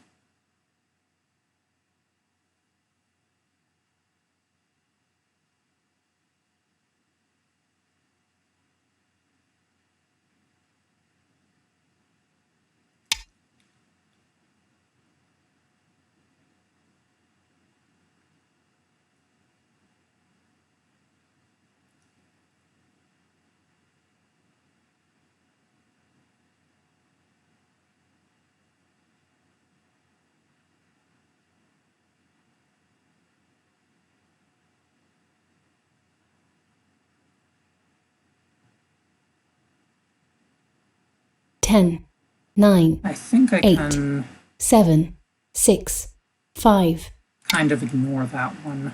Speaker 2: Ten, nine,
Speaker 1: I think I
Speaker 2: 8,
Speaker 1: can
Speaker 2: 7, 6, 5,
Speaker 1: kind of ignore that one.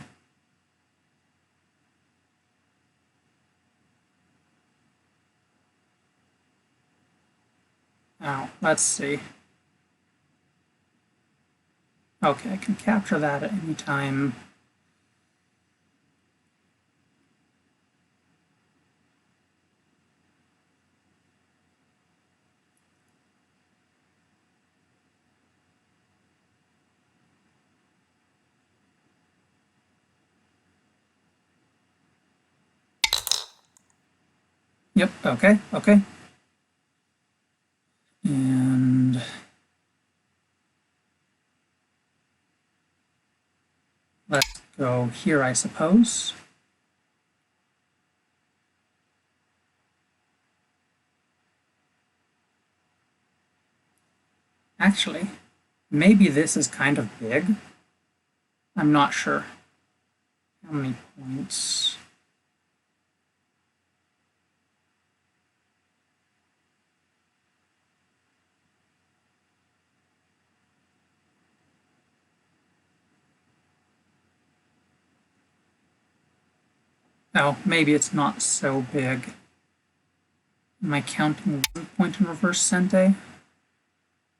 Speaker 1: Now, let's see. Okay, I can capture that at any time. Yep, okay, okay. And let's go here, I suppose. Actually, maybe this is kind of big. I'm not sure. How many points? Oh, maybe it's not so big. Am I counting 1 point in reverse sente?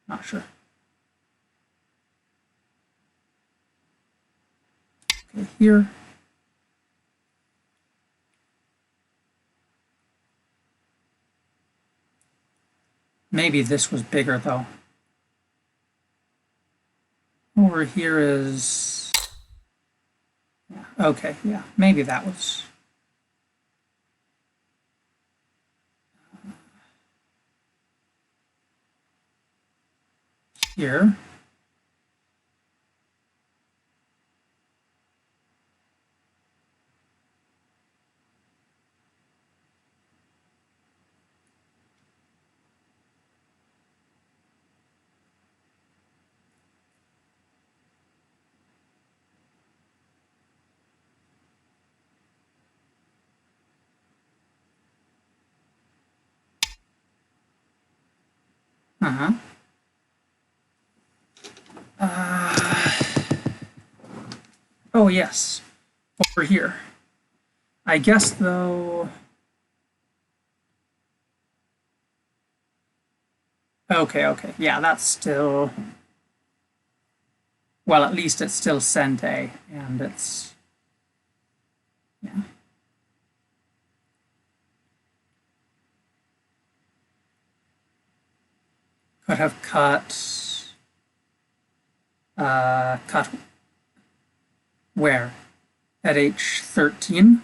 Speaker 1: Not sure. Okay, here. Maybe this was bigger though. Over here is... Yeah, okay, yeah, maybe that was... Here. Uh-huh. Oh, yes. Over here. I guess, though... Okay, okay. Yeah, that's still... Well, at least it's still sente, and it's... Yeah. Could have cut where? At H13?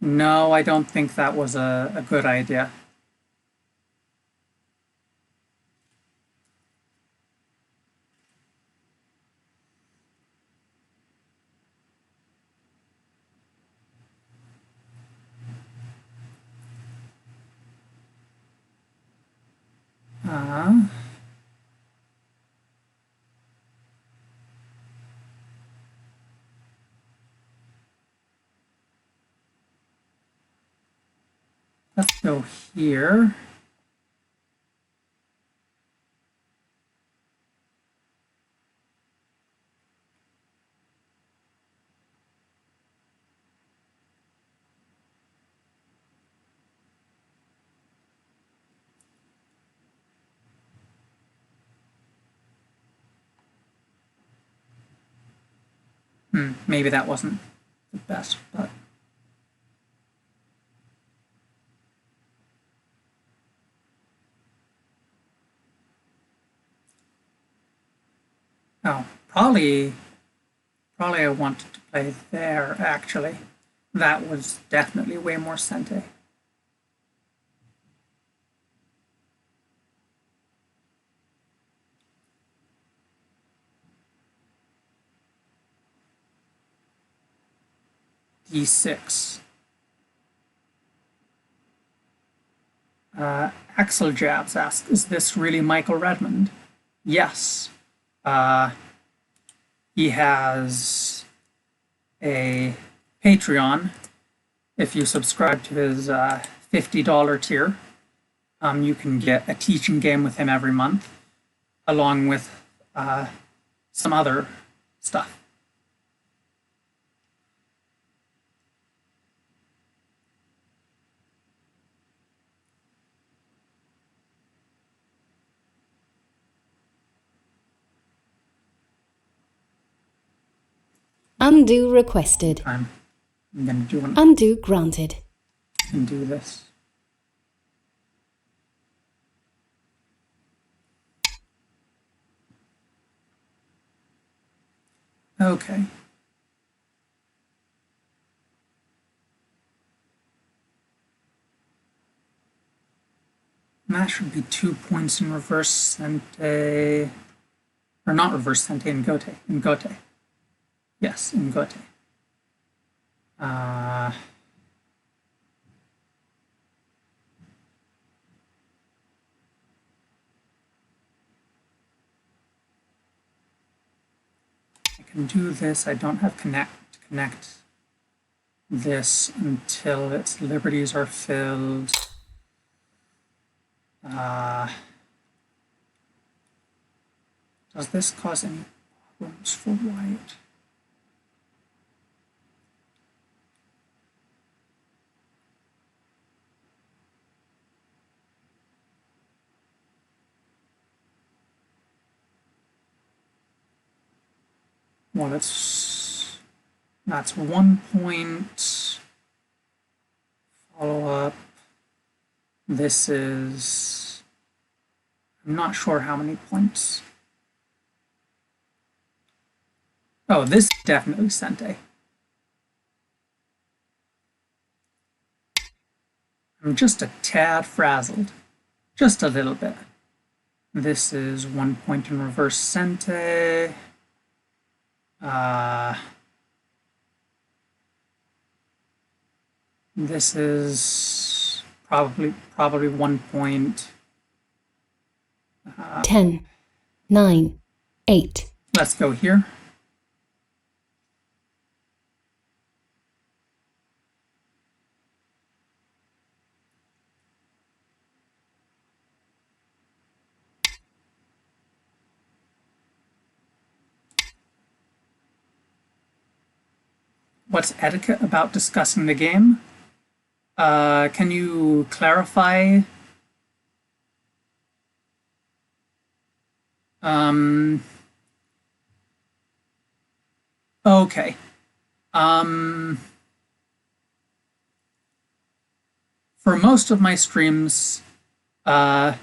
Speaker 1: No, I don't think that was a good idea. Uh, let's go here. Maybe that wasn't the best, but oh, probably I wanted to play there, actually. That was definitely way more Sente. D6. Axel Jabs asks, is this really Michael Redmond? Yes. He has a Patreon. If you subscribe to his $50 tier, you can get a teaching game with him every month, along with some other stuff.
Speaker 2: Undo requested.
Speaker 1: I'm going to do one
Speaker 2: Undo granted.
Speaker 1: and do this. Okay. And that should be 2 points in reverse Sente. Or not reverse Sente, in Gote. In Gote. Yes, in Gote. I can do this. I don't have connect this until its liberties are filled. Does this cause any problems for white? Well, that's 1 point. Follow up. This is, I'm not sure how many points. Oh, this is definitely Sente. I'm just a tad frazzled. Just a little bit. This is 1 point in reverse Sente. This is probably 1 point.
Speaker 2: 10, 9, 8.
Speaker 1: Let's go here. What's etiquette about discussing the game? Can you clarify? Okay. For most of my streams, no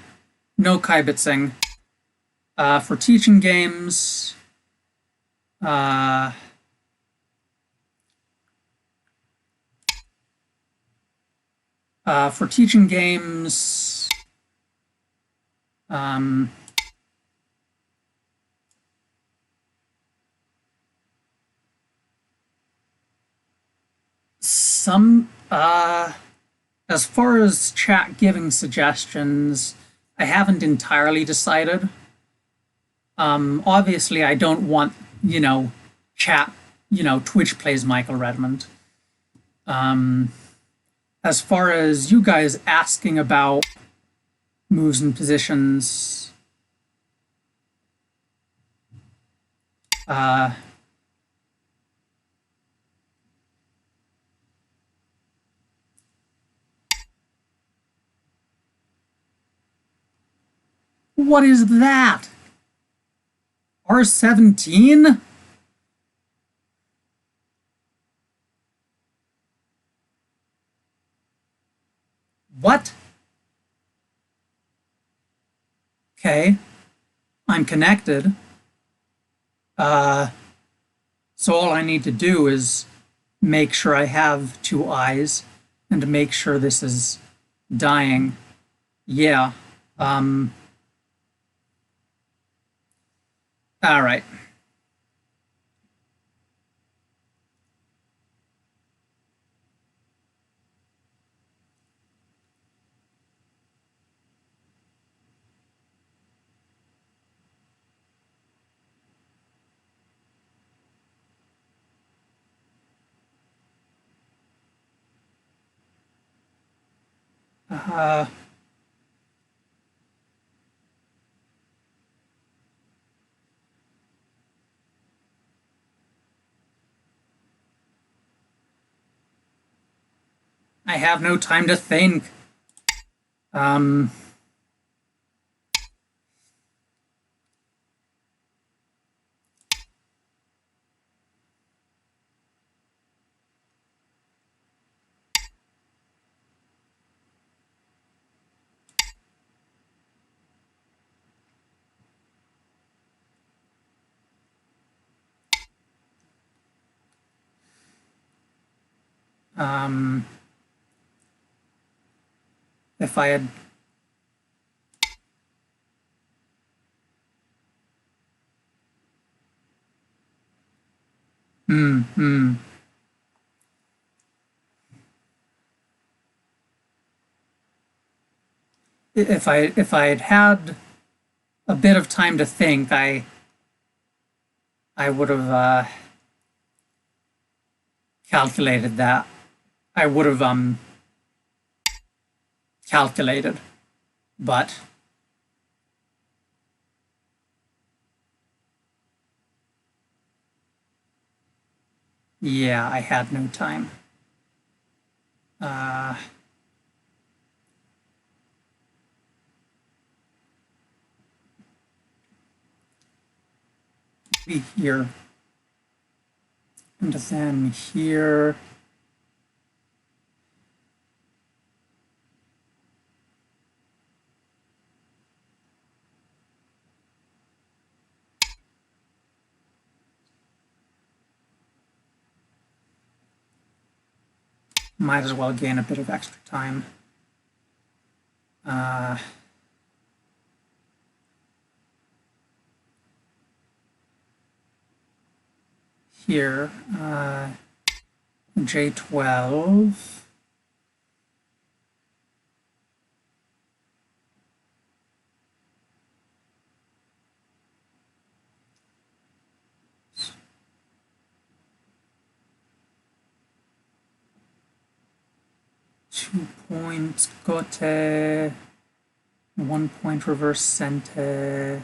Speaker 1: kaibitzing. For teaching games, for teaching games, some, as far as chat giving suggestions, I haven't entirely decided. Obviously, I don't want, chat, Twitch plays Michael Redmond. as far as you guys asking about moves and positions, what is that? R17? What? Okay, I'm connected. So all I need to do is make sure I have 2 eyes and to make sure this is dying. Yeah. All right. I have no time to think. Um, um, if I had if I had had a bit of time to think, I would have calculated that. I would have calculated, but yeah, I had no time. Uh, Maybe here, and then here. Might as well gain a bit of extra time. Here, J12. Two points gote, 1 point reverse sente.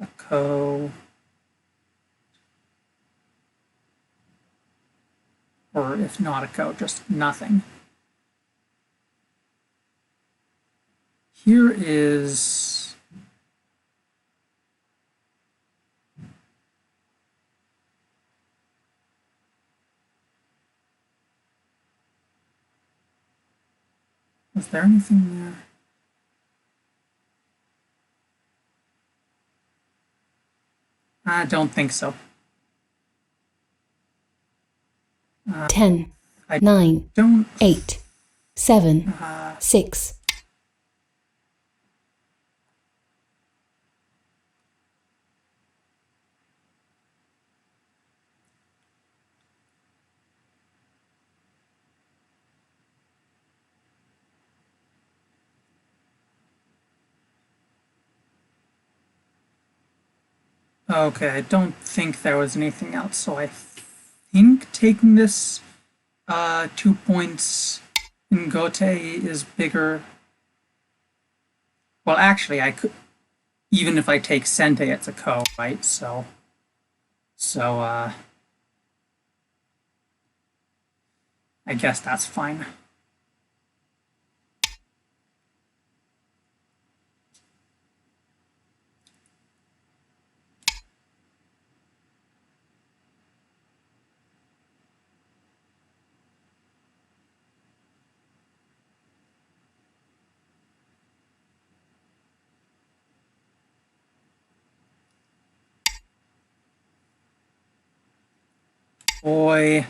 Speaker 1: A ko, or if not a ko, just nothing. Here is was there anything there? I don't think so.
Speaker 2: 10,
Speaker 1: I
Speaker 2: 9,
Speaker 1: don't
Speaker 2: 8, 7, 6.
Speaker 1: Okay, I don't think there was anything else, so I think taking this 2 points in Gote is bigger. Well, actually, I could, even if I take Sente, it's a Ko, right? So I guess that's fine. Boy,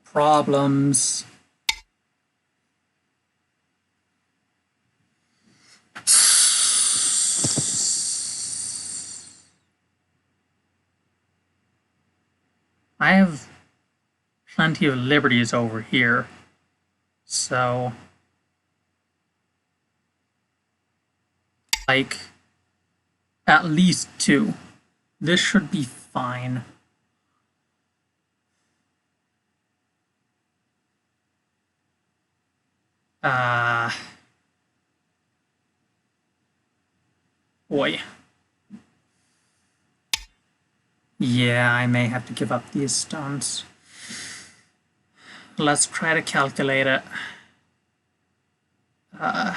Speaker 1: problems. I have plenty of liberties over here, so like at least two. This should be fine. Uh, Boy. Yeah, I may have to give up these stones. Let's try to calculate it. Uh,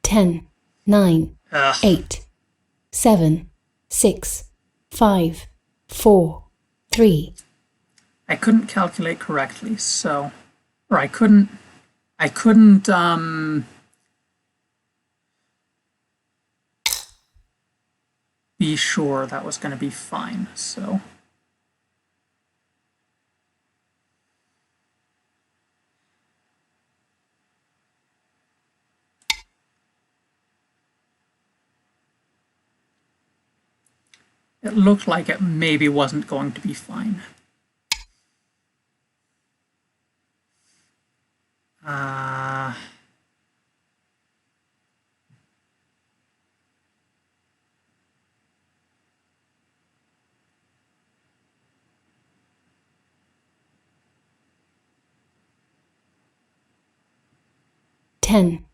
Speaker 2: 10, 9,
Speaker 1: ugh.
Speaker 2: 8, 7, 6, 5, 4, 3,
Speaker 1: I couldn't calculate correctly, so, or I couldn't be sure that was going to be fine, so. It looked like it maybe wasn't going to be fine. Uh,
Speaker 2: ten,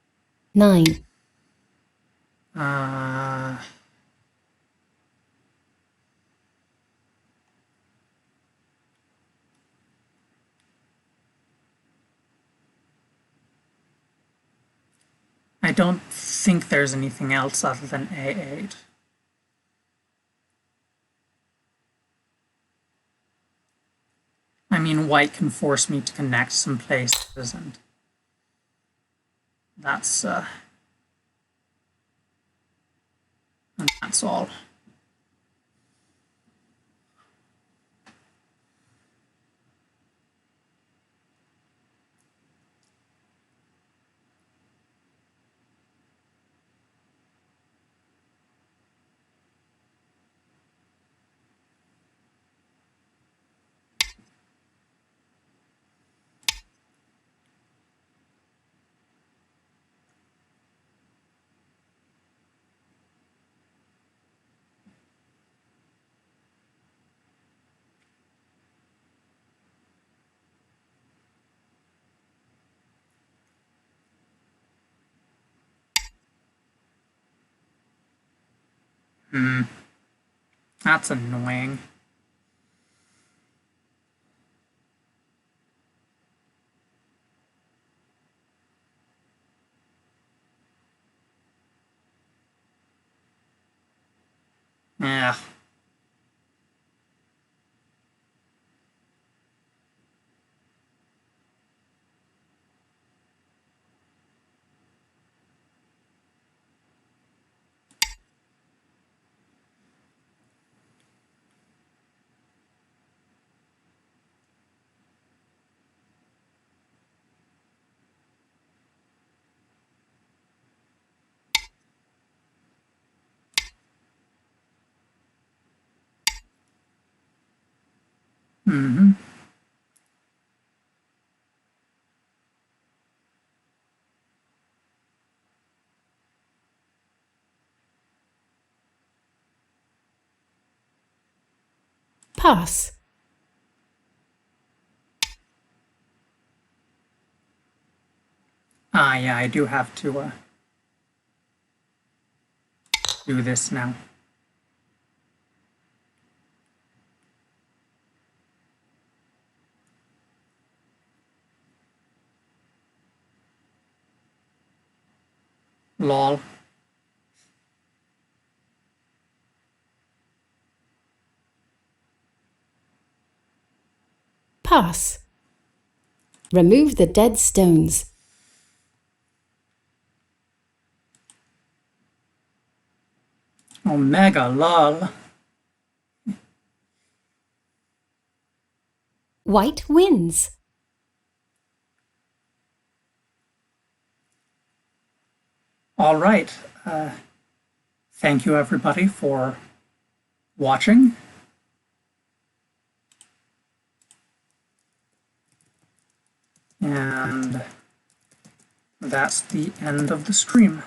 Speaker 2: 9,
Speaker 1: uh, I don't think there's anything else other than A8. I mean, white can force me to connect some places, and that's, uh, and that's all. That's annoying. Yeah. Mm-hmm.
Speaker 2: Pass.
Speaker 1: Ah, yeah, I do have to do this now. Lol.
Speaker 2: Pass. Remove the dead stones.
Speaker 1: Omega lol.
Speaker 2: White wins.
Speaker 1: All right. Thank you, everybody, for watching. And that's the end of the stream.